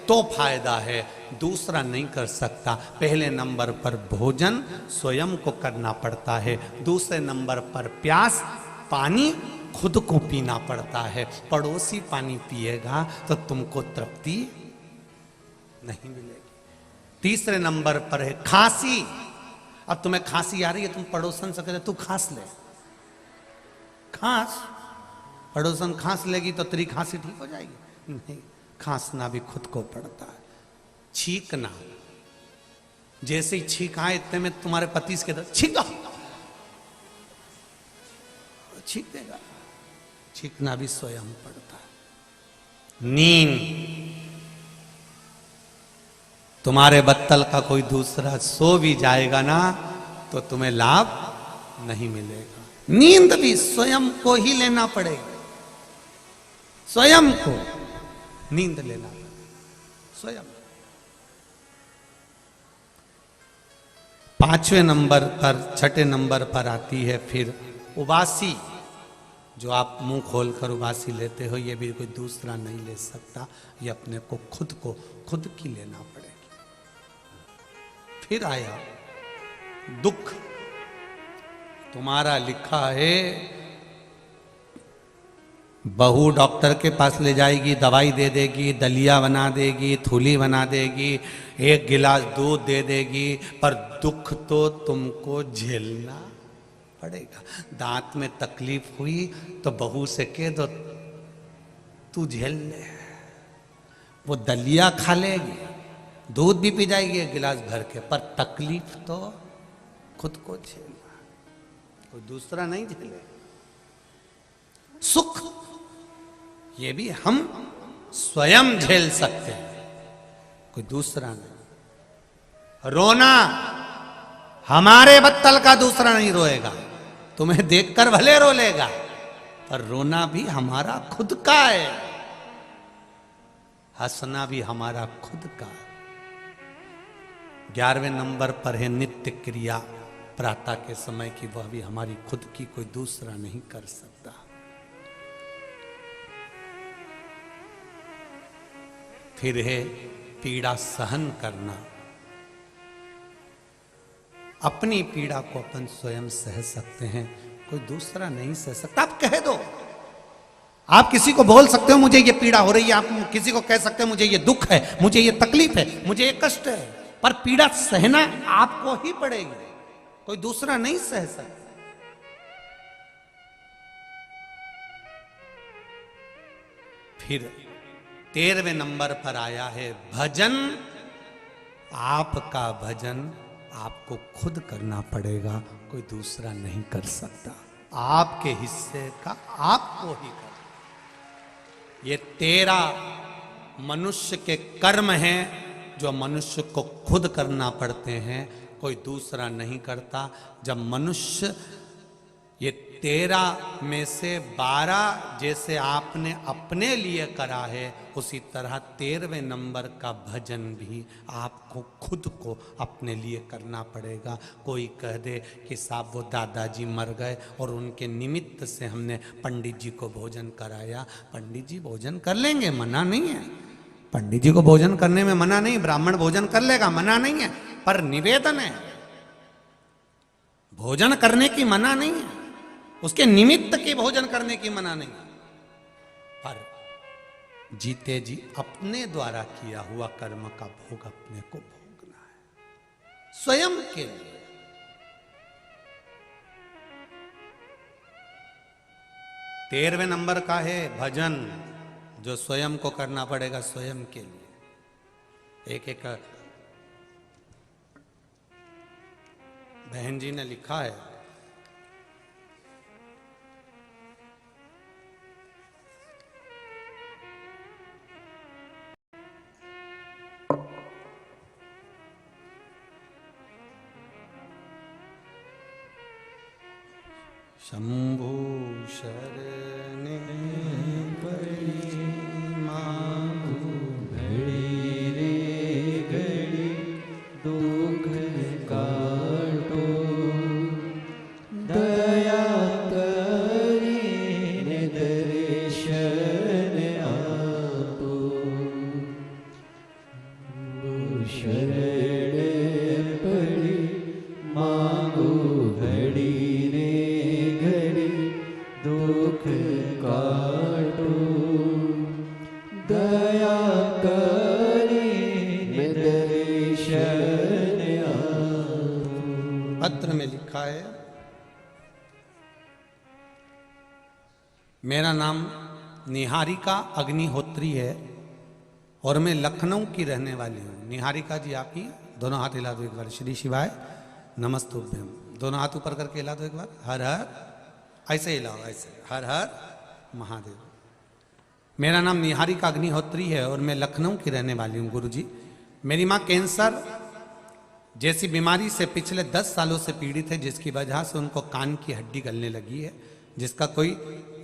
तो फायदा है, दूसरा नहीं कर सकता। पहले नंबर पर भोजन स्वयं को करना पड़ता है, दूसरे नंबर पर प्यास, पानी खुद को पीना पड़ता है। पड़ोसी पानी पिएगा तो तुमको तृप्ति नहीं मिलेगी। तीसरे नंबर पर है खांसी। अब तुम्हें खांसी आ रही है, तुम पड़ोसन से कहते तू खांस ले, खांस, पड़ोसन खांस लेगी तो तेरी खांसी ठीक हो जाएगी? नहीं, खांसना भी खुद को पड़ता है। छींकना, जैसे ही छींक आए इतने में तुम्हारे पति से कहते छींको, छींक देगा। छींकना भी स्वयं पड़ता है। नींद, तुम्हारे बत्तल का कोई दूसरा सो भी जाएगा ना तो तुम्हें लाभ नहीं मिलेगा। नींद भी स्वयं को ही लेना पड़ेगा, स्वयं को नींद लेना स्वयं। 5वें नंबर पर, 6ठे नंबर पर आती है फिर उबासी। जो आप मुंह खोलकर उबासी लेते हो, ये भी कोई दूसरा नहीं ले सकता, ये अपने को खुद की लेना पड़ेगी। फिर आया दुख। तुम्हारा लिखा है बहू डॉक्टर के पास ले जाएगी, दवाई दे देगी, दलिया बना देगी, थूली बना देगी, एक गिलास दूध दे देगी, पर दुख तो तुमको झेलना पड़ेगा। दांत में तकलीफ हुई तो बहू से कह दो तू झेल ले, वो दलिया खा लेगी, दूध भी पी जाएगी एक गिलास भर के, पर तकलीफ तो खुद को झेलना, कोई दूसरा नहीं झेले। सुख ये भी हम स्वयं झेल सकते हैं, कोई दूसरा नहीं। रोना हमारे बत्तल का दूसरा नहीं रोएगा, तुम्हें देखकर भले रो लेगा, पर रोना भी हमारा खुद का है, हंसना भी हमारा खुद का है। 11वें नंबर पर है नित्य क्रिया प्रातः के समय की, वह भी हमारी खुद की, कोई दूसरा नहीं कर सकता। फिर है पीड़ा सहन करना, अपनी पीड़ा को अपन स्वयं सह सकते हैं, कोई दूसरा नहीं सह सकता। आप कह दो, आप किसी को बोल सकते हो मुझे ये पीड़ा हो रही है, आप किसी को कह सकते हो मुझे ये दुख है, मुझे ये तकलीफ है, मुझे ये कष्ट है, पर पीड़ा सहना आपको ही पड़ेगी, कोई दूसरा नहीं सह सकता। फिर 13वें नंबर पर आया है भजन। आपका भजन आपको खुद करना पड़ेगा, कोई दूसरा नहीं कर सकता, आपके हिस्से का आपको ही करना। ये 13 मनुष्य के कर्म हैं जो मनुष्य को खुद करना पड़ते हैं, कोई दूसरा नहीं करता। जब मनुष्य ये 13 में से 12 जैसे आपने अपने लिए करा है, उसी तरह 13वें नंबर का भजन भी आपको खुद को अपने लिए करना पड़ेगा। कोई कह दे कि साहब वो दादाजी मर गए और उनके निमित्त से हमने पंडित जी को भोजन कराया, पंडित जी भोजन कर लेंगे, मना नहीं है, पंडित जी को भोजन करने में मना नहीं, ब्राह्मण भोजन कर लेगा, मना नहीं है, पर निवेदन है, भोजन करने की मना नहीं है, उसके निमित्त के भोजन करने की मना नहीं, पर जीते जी अपने द्वारा किया हुआ कर्म का भोग अपने को भोगना है, स्वयं के लिए। 13वें नंबर का है भजन, जो स्वयं को करना पड़ेगा, स्वयं के लिए। एक बहन जी ने लिखा है, शंभु शरणे पड़ी मांगू घड़ी रे घड़ी दुख काटो, दया करीने दर्शन आपो, शरण पड़ी मांगो घड़ी रे घड़ी दुख काटो, दया करीने दर्शन आपो। पत्र में लिखा है, मेरा नाम निहारिका अग्निहोत्री है और मैं लखनऊ की रहने वाली हूँ। निहारिका जी आप ही, दोनों हाथ हिला दो एक बार, श्री शिवाय नमस्तुभ्यम, दोनों हाथ ऊपर करके हिला दो एक बार, हर हर, ऐसे हिलाओ, ऐसे, हर हर महादेव। मेरा नाम निहारिका अग्निहोत्री है और मैं लखनऊ की रहने वाली हूँ गुरुजी। मेरी माँ कैंसर जैसी बीमारी से पिछले 10 सालों से पीड़ित है, जिसकी वजह से उनको कान की हड्डी गलने लगी है, जिसका कोई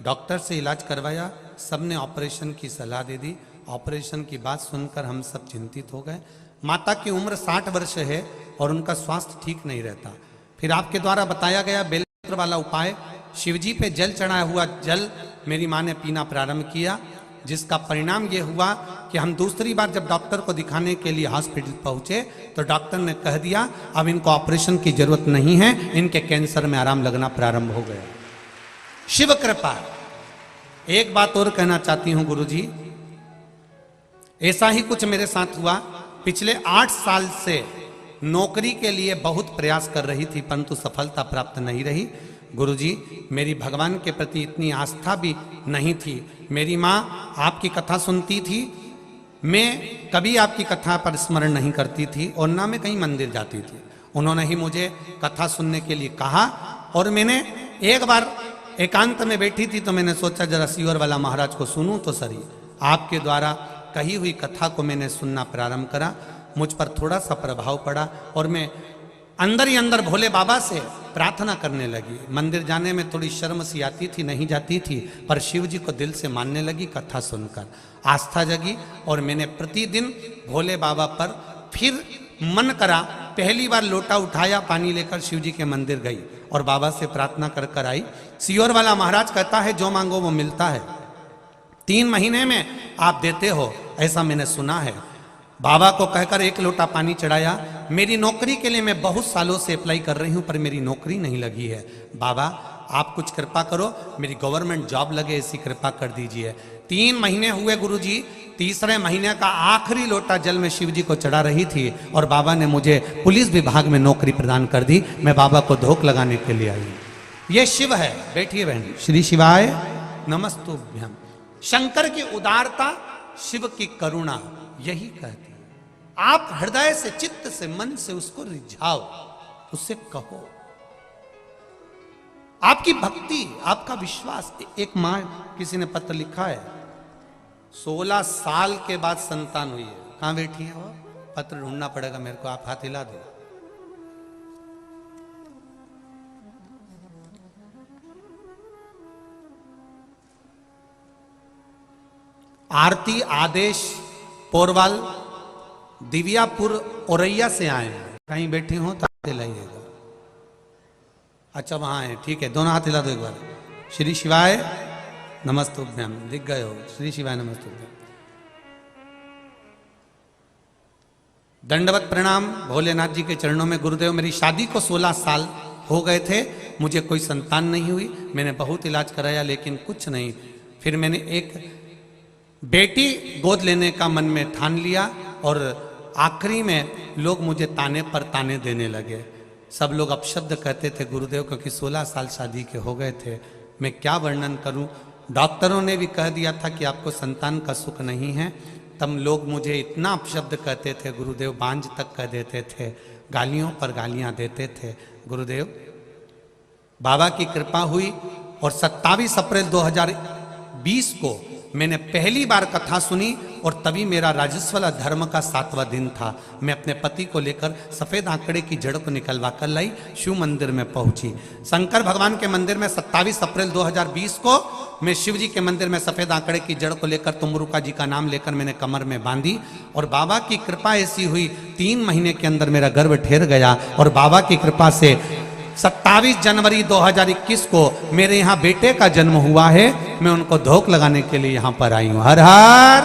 डॉक्टर से इलाज करवाया, सबने ऑपरेशन की सलाह दे दी। ऑपरेशन की बात सुनकर हम सब चिंतित हो गए। माता की उम्र 60 वर्ष है और उनका स्वास्थ्य ठीक नहीं रहता। फिर आपके द्वारा बताया गया बेलपत्र वाला उपाय, शिवजी पे जल चढ़ाया हुआ जल मेरी माँ ने पीना प्रारंभ किया, जिसका परिणाम ये हुआ कि हम दूसरी बार जब डॉक्टर को दिखाने के लिए हॉस्पिटल पहुंचे तो डॉक्टर ने कह दिया अब इनको ऑपरेशन की जरूरत नहीं है, इनके कैंसर में आराम लगना प्रारंभ हो गया। शिव कृपा। एक बात और कहना चाहती हूं गुरुजी, ऐसा ही कुछ मेरे साथ हुआ। पिछले 8 साल से नौकरी के लिए बहुत प्रयास कर रही थी, परंतु सफलता प्राप्त नहीं रही। गुरुजी, मेरी भगवान के प्रति इतनी आस्था भी नहीं थी। मेरी माँ आपकी कथा सुनती थी, मैं कभी आपकी कथा पर स्मरण नहीं करती थी और ना मैं कहीं मंदिर जाती थी। उन्होंने ही मुझे कथा सुनने के लिए कहा और मैंने एक बार एकांत में बैठी थी तो मैंने सोचा जरा सियोर वाला महाराज को सुनूं तो सही। आपके द्वारा कही हुई कथा को मैंने सुनना प्रारंभ करा, मुझ पर थोड़ा सा प्रभाव पड़ा और मैं अंदर ही अंदर भोले बाबा से प्रार्थना करने लगी। मंदिर जाने में थोड़ी शर्म सी आती थी, नहीं जाती थी, पर शिव जी को दिल से मानने लगी। कथा सुनकर आस्था जगी और मैंने प्रतिदिन भोले बाबा पर फिर मन करा। पहली बार लोटा उठाया, पानी लेकर शिव जी के मंदिर गई और बाबा से प्रार्थना कर कर आई। सियोर वाला महाराज कहता है जो मांगो वो मिलता है, 3 महीने में आप देते हो, ऐसा मैंने सुना है। बाबा को कहकर 1 लोटा पानी चढ़ाया। मेरी नौकरी के लिए मैं बहुत सालों से अप्लाई कर रही हूं पर मेरी नौकरी नहीं लगी है। बाबा आप कुछ कृपा करो, मेरी गवर्नमेंट जॉब लगे, ऐसी कृपा कर दीजिए। 3 महीने हुए गुरुजी, तीसरे महीने का आखिरी लोटा जल में शिव जी को चढ़ा रही थी और बाबा ने मुझे पुलिस विभाग में नौकरी प्रदान कर दी। मैं बाबा को धोख लगाने के लिए आई। ये शिव है, बैठिए बहन। श्री शिवाय नमस्तुभ्यम। शंकर की उदारता, शिव की करुणा यही कहती है। आप हृदय से, चित्त से, मन से उसको रिझाओ, उससे कहो। आपकी भक्ति, आपका विश्वास। एक मां, किसी ने पत्र लिखा है, 16 साल के बाद संतान हुई है। कहां बैठी है वो? पत्र ढूंढना पड़ेगा मेरे को, आप हाथ हिला दो। आरती आदेश पोरवाल दिव्यापुर औरैया से आए हैं। कहीं बैठे हो तो हाथ हिलाइएगा। अच्छा वहां है, ठीक है, दोनों हाथ हिला दो एक बार। श्री शिवाय नमस्तुभ्यम। दिख गए हो? श्री शिवाय नमस्तुभ्यम। दंडवत प्रणाम भोलेनाथ जी के चरणों में। गुरुदेव, मेरी शादी को 16 साल हो गए थे, मुझे कोई संतान नहीं हुई। मैंने बहुत इलाज कराया लेकिन कुछ नहीं। फिर मैंने एक बेटी गोद लेने का मन में ठान लिया और आखिरी में लोग मुझे ताने पर ताने देने लगे। सब लोग अपशब्द कहते थे गुरुदेव, क्योंकि 16 साल शादी के हो गए थे। मैं क्या वर्णन करूं। डॉक्टरों ने भी कह दिया था कि आपको संतान का सुख नहीं है। तब लोग मुझे इतना अपशब्द कहते थे गुरुदेव, बांझ तक कह देते थे, गालियों पर गालियां देते थे। गुरुदेव, बाबा की कृपा हुई और 27 अप्रैल 2020 को मैंने पहली बार कथा सुनी और तभी मेरा राजस्वला धर्म का 7वां दिन था। मैं अपने पति को लेकर सफेद आंकड़े की जड़ को निकलवा कर लाई, शिव मंदिर में पहुंची। शंकर भगवान के मंदिर में 27 अप्रैल 2020 को मैं शिव जी के मंदिर में सफेद आंकड़े की जड़ को लेकर तुमरुका जी का नाम लेकर मैंने कमर में बांधी और बाबा की कृपा ऐसी हुई 3 महीने के अंदर मेरा गर्भ ठहर गया और बाबा की कृपा से 27 जनवरी 2021 को मेरे यहाँ बेटे का जन्म हुआ है। मैं उनको धोख लगाने के लिए यहाँ पर आई हूँ। हर हर।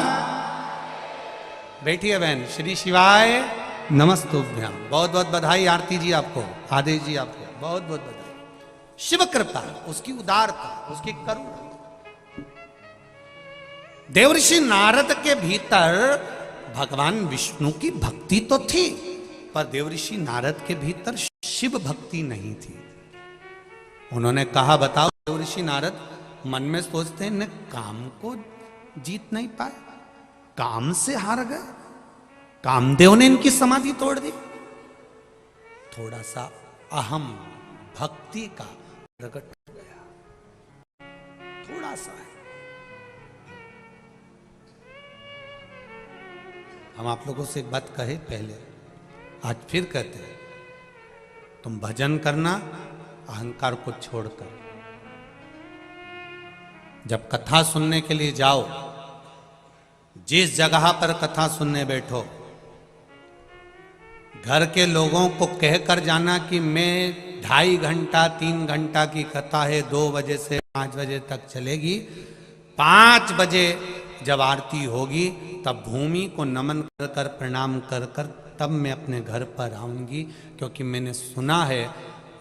बैठिए बहन। श्री शिवाय नमस्तुभ्यम। बहुत बहुत बधाई आरती जी आपको, आदेश जी आपको बहुत बहुत बधाई। शिव कृपा, उसकी उदारता, उसकी करुणा। देवर्षि नारद के भीतर भगवान विष्णु की भक्ति तो थी, पर देवर्षि नारद के भीतर शिव भक्ति नहीं थी। उन्होंने कहा, बताओ देवर्षि नारद मन में सोचते हैं न काम को जीत नहीं पाए, काम से हार गए, कामदेव ने इनकी समाधि तोड़ दी। थोड़ा सा अहम भक्ति का प्रकट हो गया, थोड़ा सा है। हम आप लोगों से एक बात कहे पहले, आज फिर कहते हैं, तुम भजन करना अहंकार को छोड़कर। जब कथा सुनने के लिए जाओ, जिस जगह पर कथा सुनने बैठो, घर के लोगों को कहकर जाना कि मैं 2.5 घंटा 3 घंटा की कथा है, 2 बजे से 5 बजे तक चलेगी। 5 बजे जब आरती होगी तब भूमि को नमन कर कर प्रणाम कर कर तब मैं अपने घर पर आऊंगी, क्योंकि मैंने सुना है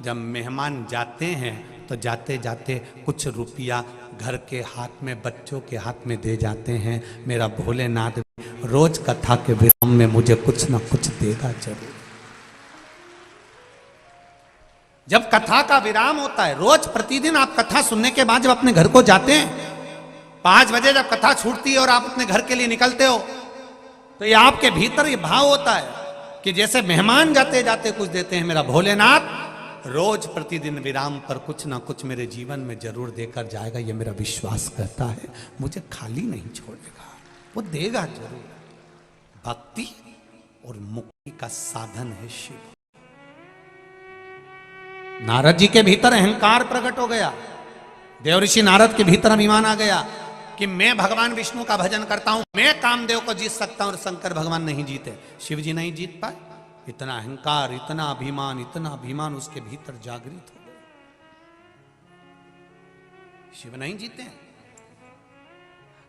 जब मेहमान जाते हैं तो तो जाते जाते कुछ रुपया घर के हाथ में, बच्चों के हाथ में दे जाते हैं। मेरा भोलेनाथ रोज कथा के विराम में मुझे कुछ ना कुछ देगा जरूर। जब कथा का विराम होता है, रोज प्रतिदिन आप कथा सुनने के बाद जब अपने घर को जाते हैं, 5 बजे जब कथा छूटती है और आप अपने घर के लिए निकलते हो, तो ये आपके भीतर ये भाव होता है कि जैसे मेहमान जाते जाते कुछ देते हैं, मेरा भोलेनाथ रोज प्रतिदिन विराम पर कुछ ना कुछ मेरे जीवन में जरूर देकर जाएगा। ये मेरा विश्वास करता है, मुझे खाली नहीं छोड़ेगा, वो देगा जरूर। भक्ति और मुक्ति का साधन है शिव। नारद जी के भीतर अहंकार प्रकट हो गया। देवऋषि नारद के भीतर अभिमान आ गया कि मैं भगवान विष्णु का भजन करता हूं, मैं कामदेव को जीत सकता हूं और शंकर भगवान नहीं जीते, शिव जी नहीं जीत पाए। इतना अहंकार, इतना अभिमान उसके भीतर जागृत हो गया। शिव नहीं जीते।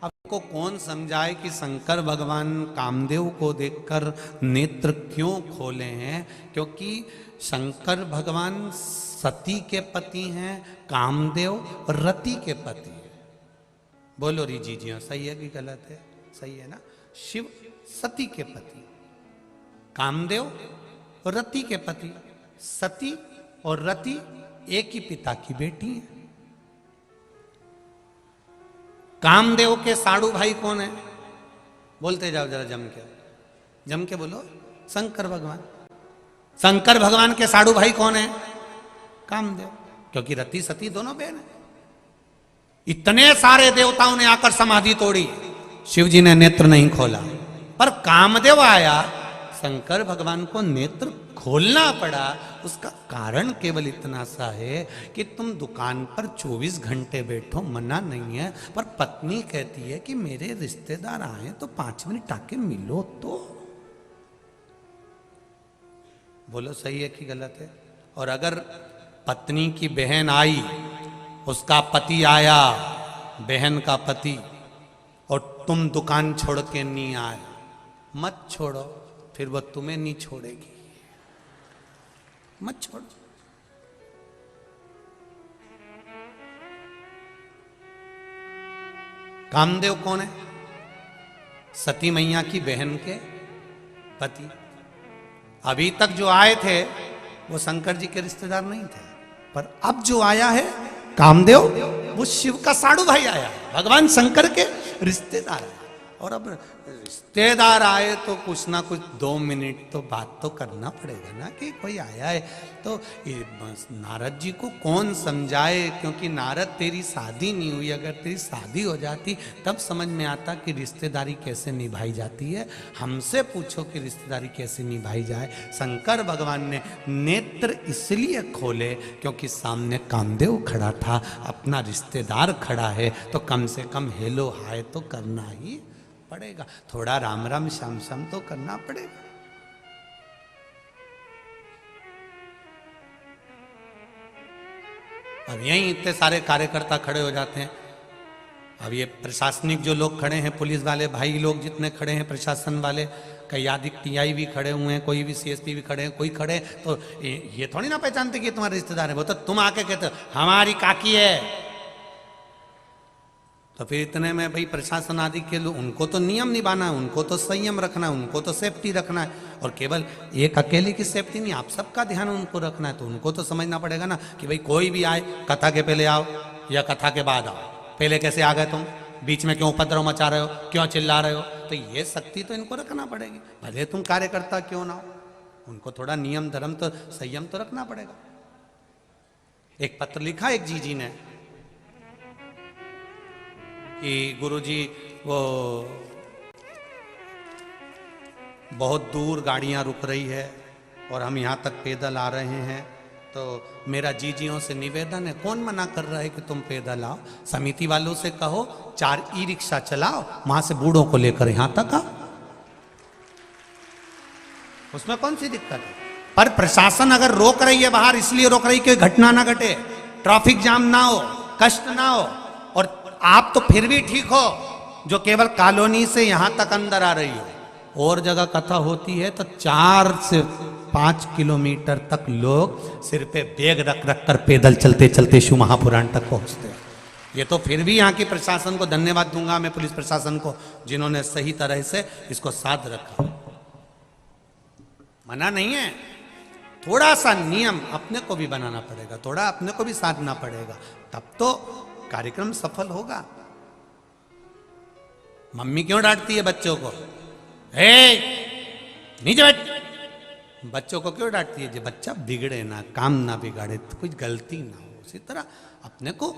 अब को कौन समझाए कि शंकर भगवान कामदेव को देखकर नेत्र क्यों खोले हैं? क्योंकि शंकर भगवान सती के पति हैं, कामदेव रति के पति हैं। बोलो री जी जी, सही है कि गलत है? सही है ना। शिव सती के पति, कामदेव रति के पति। सती और रति एक ही पिता की बेटी है। कामदेव के साड़ू भाई कौन है? बोलते जाओ जरा जम के बोलो। शंकर भगवान। शंकर भगवान के साड़ू भाई कौन है? कामदेव। क्योंकि रति सती दोनों बहन है। इतने सारे देवताओं ने आकर समाधि तोड़ी, शिव जी ने नेत्र नहीं खोला। पर कामदेव आया, शंकर भगवान को नेत्र खोलना पड़ा। उसका कारण केवल इतना सा है कि तुम दुकान पर 24 घंटे बैठो, मना नहीं है, पर पत्नी कहती है कि मेरे रिश्तेदार आए तो 5 मिनट आके मिलो तो। बोलो सही है कि गलत है? और अगर पत्नी की बहन आई, उसका पति आया, बहन का पति, और तुम दुकान छोड़ के नहीं आए, मत छोड़ो, फिर वो तुम्हें नहीं छोड़ेगी। मत छोड़ो। कामदेव कौन है? सती मैया की बहन के पति। अभी तक जो आए थे वो शंकर जी के रिश्तेदार नहीं थे, पर अब जो आया है कामदेव, वो शिव का साड़ू भाई आया, भगवान शंकर के रिश्तेदार है। और अब रिश्तेदार आए तो कुछ ना कुछ 2 मिनट तो बात तो करना पड़ेगा ना, कि कोई आया है तो। नारद जी को कौन समझाए? क्योंकि नारद तेरी शादी नहीं हुई, अगर तेरी शादी हो जाती तब समझ में आता कि रिश्तेदारी कैसे निभाई जाती है। हमसे पूछो कि रिश्तेदारी कैसे निभाई जाए। शंकर भगवान ने नेत्र इसलिए खोले क्योंकि सामने कामदेव खड़ा था, अपना रिश्तेदार खड़ा है, तो कम से कम हेलो हाय तो करना ही पड़ेगा, थोड़ा राम राम श्याम श्याम तो करना पड़ेगा। अब यहीं इतने सारे कार्यकर्ता खड़े हो जाते हैं। अब ये प्रशासनिक जो लोग खड़े हैं, पुलिस वाले भाई लोग जितने खड़े हैं, प्रशासन वाले, कई आदि टीआई भी खड़े हुए हैं, कोई भी सीएसपी भी खड़े हैं, कोई खड़े हैं, तो ये थोड़ी ना पहचानते कि तुम्हारे रिश्तेदार है। वो तो तुम आके कहते हो हमारी काकी है, तो फिर इतने में भाई प्रशासन आदि के लोग, उनको तो नियम निभाना है, उनको तो संयम रखना है, उनको तो सेफ्टी रखना है। और केवल एक अकेले की सेफ्टी नहीं, आप सबका ध्यान उनको रखना है। तो उनको तो समझना पड़ेगा ना कि भाई कोई भी आए, कथा के पहले आओ या कथा के बाद आओ। पहले कैसे आ गए तुम? बीच में क्यों उपद्रव मचा रहे हो? क्यों चिल्ला रहे हो? तो ये शक्ति तो इनको रखना पड़ेगी, भले तुम कार्यकर्ता क्यों ना हो। उनको थोड़ा नियम धर्म तो संयम तो रखना पड़ेगा। एक पत्र लिखा एक जी ने कि गुरुजी वो बहुत दूर गाड़ियां रुक रही है और हम यहाँ तक पैदल आ रहे हैं, तो मेरा जीजियों से निवेदन है, कौन मना कर रहा है कि तुम पैदल आओ? समिति वालों से कहो 4 ई-रिक्शा चलाओ, वहां से बूढ़ों को लेकर यहां तक आओ, उसमें कौन सी दिक्कत है? पर प्रशासन अगर रोक रही है बाहर, इसलिए रोक रही कि घटना ना घटे, ट्रैफिक जाम ना हो, कष्ट ना हो। और आप तो फिर भी ठीक हो जो केवल कॉलोनी से यहां तक अंदर आ रही हो, और जगह कथा होती है तो 4 से 5 किलोमीटर तक लोग सिर पे बैग रख रख कर पैदल चलते चलते शिव महापुराण तक पहुंचते हैं। ये तो फिर भी यहाँ की प्रशासन को धन्यवाद दूंगा मैं, पुलिस प्रशासन को, जिन्होंने सही तरह से इसको साध रखा। मना नहीं है, थोड़ा सा नियम अपने को भी बनाना पड़ेगा, थोड़ा अपने को भी साधना पड़ेगा, तब तो कार्यक्रम सफल होगा। मम्मी क्यों डांटती है बच्चों को, नीचे बैठ, बच्चों को क्यों डांटती है? जो बच्चा बिगड़े ना, काम ना बिगाड़े, तो कुछ गलती ना हो। उसी तरह अपने को,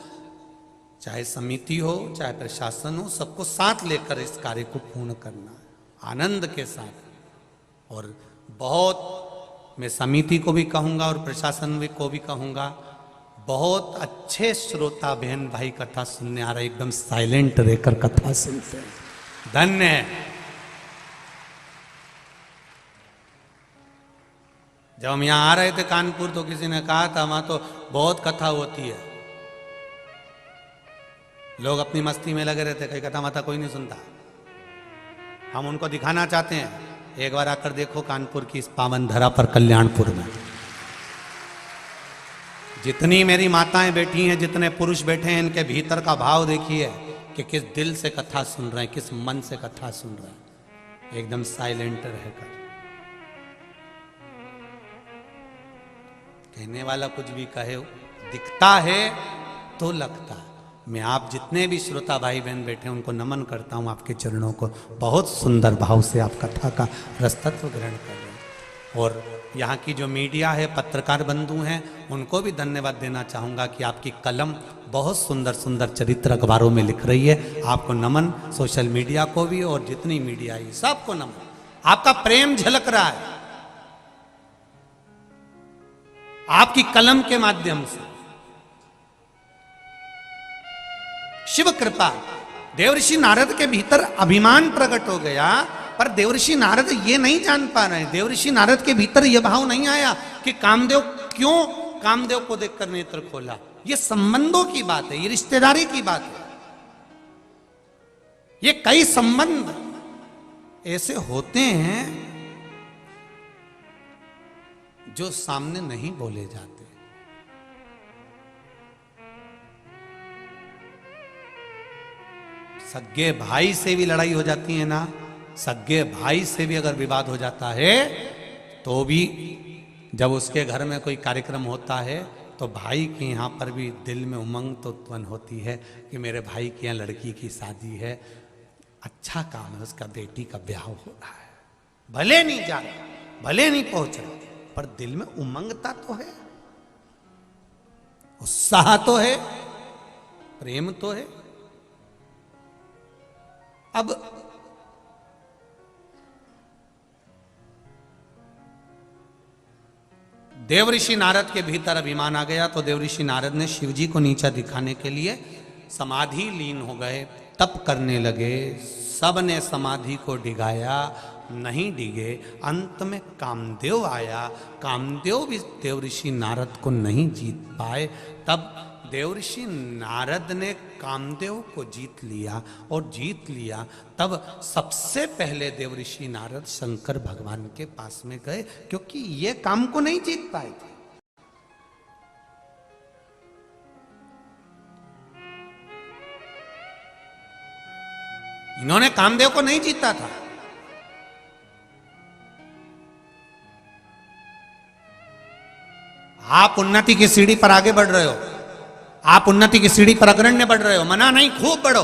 चाहे समिति हो चाहे प्रशासन हो, सबको साथ लेकर इस कार्य को पूर्ण करना है आनंद के साथ। और बहुत मैं समिति को भी कहूंगा और प्रशासन को भी कहूंगा, बहुत अच्छे श्रोता बहन भाई कथा सुनने आ रहे, एकदम साइलेंट रहकर कथा सुनते हैं, धन्य है। जब हम यहाँ आ रहे थे कानपुर तो किसी ने कहा था वहां तो बहुत कथा होती है, लोग अपनी मस्ती में लगे रहते, कहीं कथा माथा कोई नहीं सुनता। हम उनको दिखाना चाहते हैं, एक बार आकर देखो कानपुर की इस पावन धरा पर कल्याणपुर में जितनी मेरी माताएं बैठी हैं, जितने पुरुष बैठे हैं, इनके भीतर का भाव देखिए कि किस दिल से कथा सुन रहे हैं, किस मन से कथा सुन रहे हैं, एकदम साइलेंट रहकर। कहने वाला कुछ भी कहे, दिखता है तो लगता है। मैं आप जितने भी श्रोता भाई बहन बैठे हैं उनको नमन करता हूं, आपके चरणों को। बहुत सुंदर भाव से आप कथा का रसतत्व ग्रहण कर रहे हैं। और यहाँ की जो मीडिया है, पत्रकार बंधु हैं, उनको भी धन्यवाद देना चाहूँगा कि आपकी कलम बहुत सुंदर सुंदर चरित्र अखबारों में लिख रही है। आपको नमन, सोशल मीडिया को भी और जितनी मीडिया है सबको नमन। आपका प्रेम झलक रहा है आपकी कलम के माध्यम से। शिव कृपा, देवर्षि नारद के भीतर अभिमान प्रकट हो गया, पर देवर्षि नारद ये नहीं जान पा रहे, देवर्षि नारद के भीतर यह भाव नहीं आया कि कामदेव क्यों कामदेव को देखकर नेत्र खोला। ये संबंधों की बात है, ये रिश्तेदारी की बात है। ये कई संबंध ऐसे होते हैं जो सामने नहीं बोले जाते। सगे भाई से भी लड़ाई हो जाती है ना, सगे भाई से भी अगर विवाद हो जाता है तो भी जब उसके घर में कोई कार्यक्रम होता है तो भाई के यहाँ पर भी दिल में उमंग तो उत्पन्न होती है कि मेरे भाई के यहाँ लड़की की शादी है, अच्छा काम है, उसका बेटी का ब्याह हो रहा है। भले नहीं जा रहा, भले नहीं पहुंच रहा, पर दिल में उमंगता तो है, उत्साह तो है, प्रेम तो है। अब देवऋषि नारद के भीतर अभिमान आ गया तो देवऋषि नारद ने शिवजी को नीचा दिखाने के लिए समाधि लीन हो गए, तप करने लगे। सब ने समाधि को डिगाया, नहीं डिगे। अंत में कामदेव आया, कामदेव भी देवऋषि नारद को नहीं जीत पाए। तब देवऋषि नारद ने कामदेव को जीत लिया, और जीत लिया तब सबसे पहले देवऋषि नारद शंकर भगवान के पास में गए, क्योंकि ये काम को नहीं जीत पाए थे। इन्होंने कामदेव को नहीं जीता था। आप उन्नति की सीढ़ी पर आगे बढ़ रहे हो, आप उन्नति की सीढ़ी पर अग्रण्य बढ़ रहे हो, मना नहीं, खूब बढ़ो,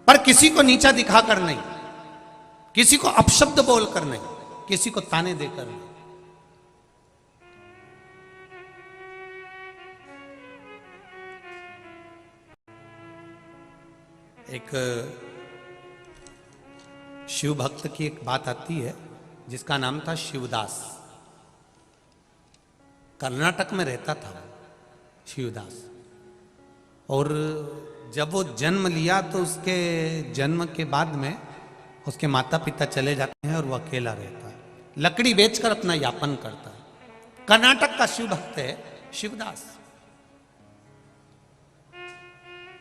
पर किसी को नीचा दिखाकर नहीं, किसी को अपशब्द बोलकर नहीं, किसी को ताने देकर नहीं। एक शिव भक्त की एक बात आती है जिसका नाम था शिवदास। कर्नाटक में रहता था शिवदास, और जब वो जन्म लिया तो उसके जन्म के बाद में उसके माता पिता चले जाते हैं और वो अकेला रहता है, लकड़ी बेचकर अपना यापन करता है। कर्नाटक का शिव भक्त है शिवदास।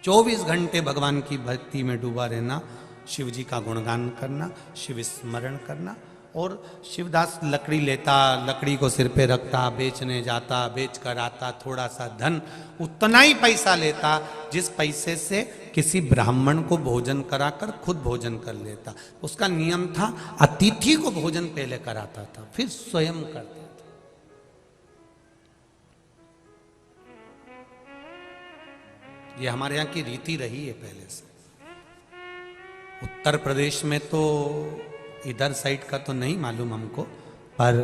24 घंटे भगवान की भक्ति में डूबा रहना, शिव जी का गुणगान करना, शिव स्मरण करना। और शिवदास लकड़ी लेता, लकड़ी को सिर पे रखता, बेचने जाता, बेच कर आता, थोड़ा सा धन, उतना ही पैसा लेता जिस पैसे से किसी ब्राह्मण को भोजन कराकर खुद भोजन कर लेता। उसका नियम था अतिथि को भोजन पहले कराता था, फिर स्वयं करता था। ये हमारे यहाँ की रीति रही है पहले से। उत्तर प्रदेश में तो इधर साइड का तो नहीं मालूम हमको, पर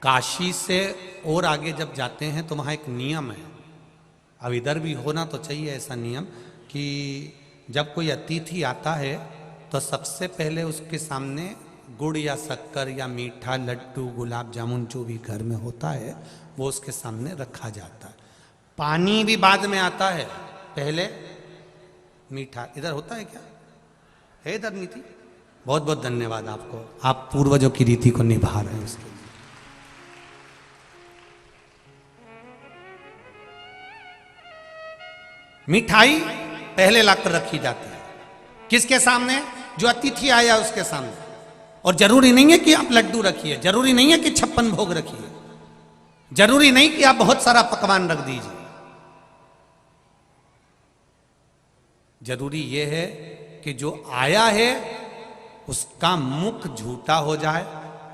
काशी से और आगे जब जाते हैं तो वहाँ एक नियम है, अब इधर भी होना तो चाहिए ऐसा नियम, कि जब कोई अतिथि आता है तो सबसे पहले उसके सामने गुड़ या शक्कर या मीठा, लड्डू, गुलाब जामुन जो भी घर में होता है वो उसके सामने रखा जाता है। पानी भी बाद में आता है, पहले मीठा। इधर होता है क्या? है इधर नीति? बहुत बहुत धन्यवाद आपको, आप पूर्वजों की रीति को निभा रहे हैं उसके लिए। मिठाई पहले लाकर रखी जाती है, किसके सामने? जो अतिथि आया उसके सामने। और जरूरी नहीं है कि आप लड्डू रखिए, जरूरी नहीं है कि 56 भोग रखिए, जरूरी नहीं कि आप बहुत सारा पकवान रख दीजिए। जरूरी यह है कि जो आया है उसका मुख झूठा हो जाए,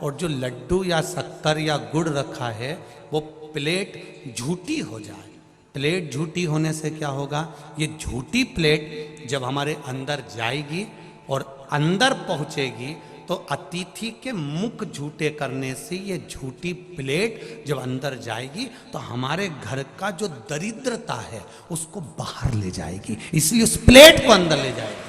और जो लड्डू या शक्कर या गुड़ रखा है वो प्लेट झूठी हो जाए। प्लेट झूठी होने से क्या होगा? ये झूठी प्लेट जब हमारे अंदर जाएगी और अंदर पहुंचेगी तो अतिथि के मुख झूठे करने से ये झूठी प्लेट जब अंदर जाएगी तो हमारे घर का जो दरिद्रता है उसको बाहर ले जाएगी, इसलिए उस प्लेट को अंदर ले जाएगी।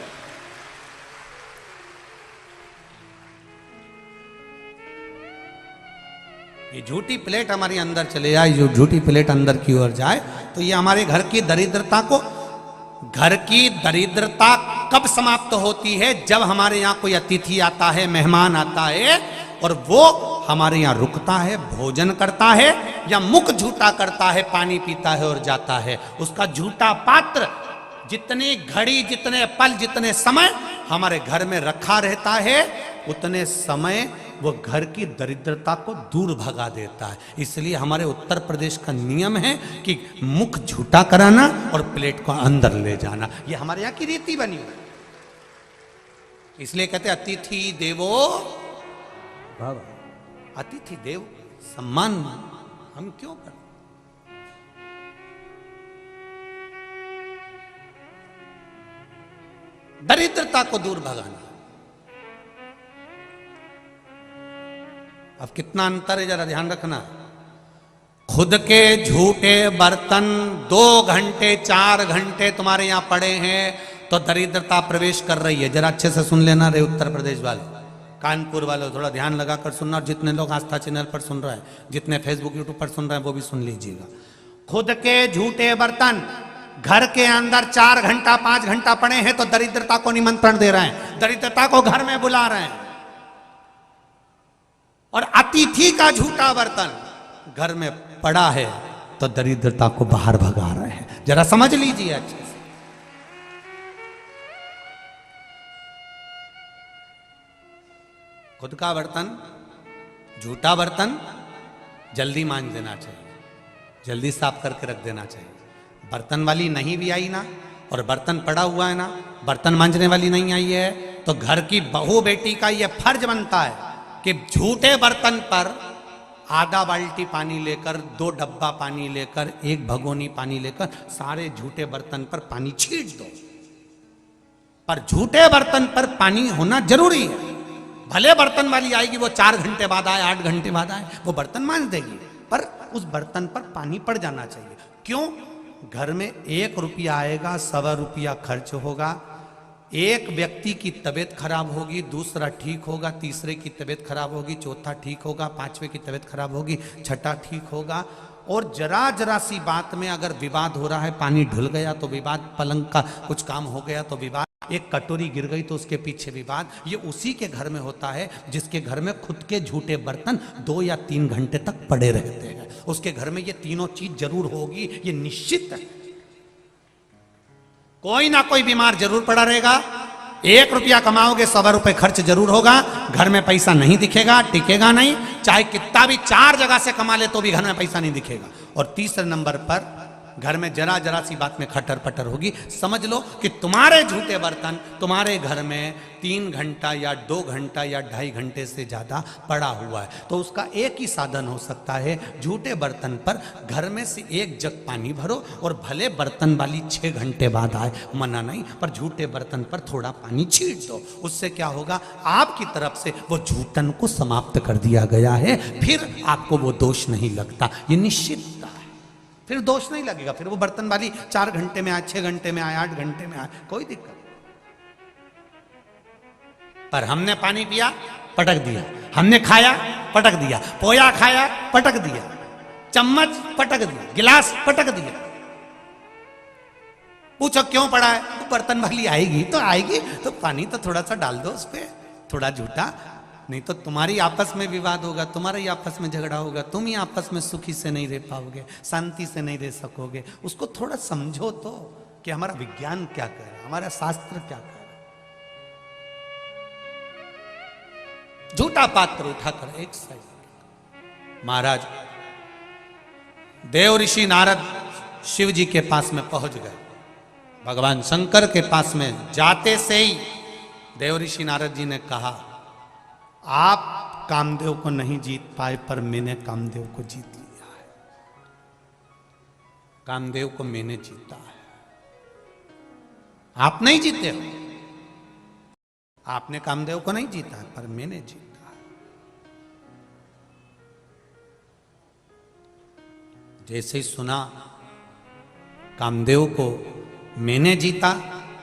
ये झूठी प्लेट हमारे अंदर चले जाए, जो झूठी प्लेट अंदर की ओर जाए तो ये हमारे घर की दरिद्रता को, घर की दरिद्रता कब समाप्त होती है? जब हमारे यहाँ कोई अतिथि आता है, मेहमान आता है और वो हमारे यहाँ रुकता है, भोजन करता है या मुख झूठा करता है, पानी पीता है और जाता है। उसका झूठा पात्र जितनी घड़ी, जितने पल, जितने समय हमारे घर में रखा रहता है उतने समय वो घर की दरिद्रता को दूर भगा देता है। इसलिए हमारे उत्तर प्रदेश का नियम है कि मुख झूठा कराना और प्लेट को अंदर ले जाना, ये हमारे यहाँ की रीति बनी हुई है। इसलिए कहते अतिथि देवो भव, अतिथि देव सम्मान हम क्यों करते? दरिद्रता को दूर भगाना। अब कितना अंतर है जरा ध्यान रखना। खुद के झूठे बर्तन 2 घंटे 4 घंटे तुम्हारे यहां पड़े हैं तो दरिद्रता प्रवेश कर रही है। जरा अच्छे से सुन लेना रे उत्तर प्रदेश वाले, कानपुर वाले, थोड़ा ध्यान लगाकर सुनना। और जितने लोग आस्था चैनल पर सुन रहे हैं, जितने फेसबुक यूट्यूब पर सुन रहे हैं वो भी सुन लीजिएगा। खुद के झूठे बर्तन घर के अंदर 4 घंटा 5 घंटा पड़े हैं तो दरिद्रता को निमंत्रण दे रहे हैं, दरिद्रता को घर में बुला रहे हैं। और अतिथि का झूठा बर्तन घर में पड़ा है तो दरिद्रता को बाहर भगा रहे हैं। जरा समझ लीजिए अच्छे से। खुद का बर्तन, झूठा बर्तन जल्दी मांज देना चाहिए, जल्दी साफ करके रख देना चाहिए। बर्तन वाली नहीं भी आई ना और बर्तन पड़ा हुआ है ना, बर्तन मांजने वाली नहीं आई है, तो घर की बहू बेटी का यह फर्ज बनता है कि झूठे बर्तन पर आधा बाल्टी पानी लेकर, 2 डब्बा पानी लेकर, 1 भगोनी पानी लेकर सारे झूठे बर्तन पर पानी छीट दो। पर झूठे बर्तन पर पानी होना जरूरी है। भले बर्तन वाली आएगी, वो 4 घंटे बाद आए, 8 घंटे बाद आए, वो बर्तन मांज देगी, पर उस बर्तन पर पानी पड़ जाना चाहिए। क्यों? घर में 1 रुपया आएगा, 1.25 रुपया खर्च होगा। एक व्यक्ति की तबीयत खराब होगी, दूसरा ठीक होगा, तीसरे की तबीयत खराब होगी, चौथा ठीक होगा, 5वें की तबीयत खराब होगी, छठा ठीक होगा। और जरा जरा सी बात में अगर विवाद हो रहा है, पानी ढुल गया तो विवाद, पलंग का कुछ काम हो गया तो विवाद, एक कटोरी गिर गई तो उसके पीछे विवाद। ये उसी के घर में होता है जिसके घर में खुद के झूठे बर्तन 2 या 3 घंटे तक पड़े रहते हैं। उसके घर में ये तीनों चीज जरूर होगी, ये निश्चित है। कोई ना कोई बीमार जरूर पड़ा रहेगा, 1 रुपया कमाओगे 100 रुपए खर्च जरूर होगा, घर में पैसा नहीं दिखेगा, टिकेगा नहीं, चाहे कितना भी 4 जगह से कमा ले तो भी घर में पैसा नहीं दिखेगा। और तीसरे नंबर पर घर में जरा जरा सी बात में खटर पटर होगी। समझ लो कि तुम्हारे झूठे बर्तन तुम्हारे घर में 3 घंटा या 2 घंटा या 2.5 घंटे से ज्यादा पड़ा हुआ है, तो उसका एक ही साधन हो सकता है, झूठे बर्तन पर घर में से 1 जग पानी भरो और भले बर्तन वाली 6 घंटे बाद आए, मना नहीं, पर झूठे बर्तन पर थोड़ा पानी छीट दो। उससे क्या होगा, आपकी तरफ से वो झूठन को समाप्त कर दिया गया है, फिर आपको वो दोष नहीं लगता, ये निश्चित है, फिर दोष नहीं लगेगा। फिर वो बर्तन वाली 4 घंटे में आए, 6 घंटे में आए, 8 घंटे में आए, कोई दिक्कत। पर हमने पानी पिया, पटक दिया, हमने खाया, पटक दिया, पोया खाया, पटक दिया, चम्मच पटक दिया, गिलास पटक दिया। पूछो क्यों पड़ा है, तो बर्तन वाली आएगी तो आएगी, तो पानी तो थोड़ा सा डाल दो उस पर, थोड़ा झूठा, नहीं तो तुम्हारी आपस में विवाद होगा, तुम्हारा ही आपस में झगड़ा होगा, तुम ही आपस में सुखी से नहीं रह पाओगे, शांति से नहीं रह सकोगे। उसको थोड़ा समझो तो कि हमारा विज्ञान क्या कह रहा है, हमारा शास्त्र क्या कह रहा है। झूठा पात्र उठाकर एक साइड। महाराज देव ऋषि नारद शिव जी के पास में पहुंच गए, भगवान शंकर के पास में जाते से ही देव ऋषि नारद जी ने कहा, आप कामदेव को नहीं जीत पाए, पर मैंने कामदेव को जीत लिया है, कामदेव को मैंने जीता है। आप नहीं जीते हो, आपने कामदेव को नहीं जीता है, पर मैंने जीता है। जैसे ही सुना कामदेव को मैंने जीता,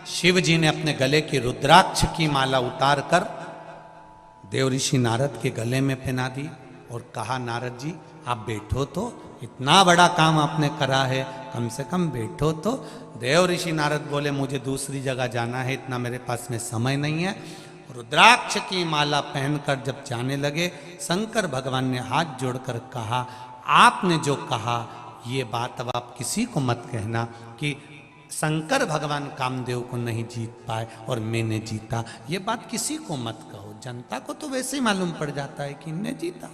शिव जी ने अपने गले की रुद्राक्ष की माला उतार कर देव ऋषि नारद के गले में पहना दी और कहा, नारद जी आप बैठो तो, इतना बड़ा काम आपने करा है, कम से कम बैठो तो। देव ऋषि नारद बोले, मुझे दूसरी जगह जाना है, इतना मेरे पास में समय नहीं है। रुद्राक्ष की माला पहनकर जब जाने लगे, शंकर भगवान ने हाथ जोड़कर कहा, आपने जो कहा ये बात अब आप किसी को मत कहना कि शंकर भगवान कामदेव को नहीं जीत पाए और मैंने जीता, ये बात किसी को मत कहो, जनता को तो वैसे ही मालूम पड़ जाता है कि इनने जीता।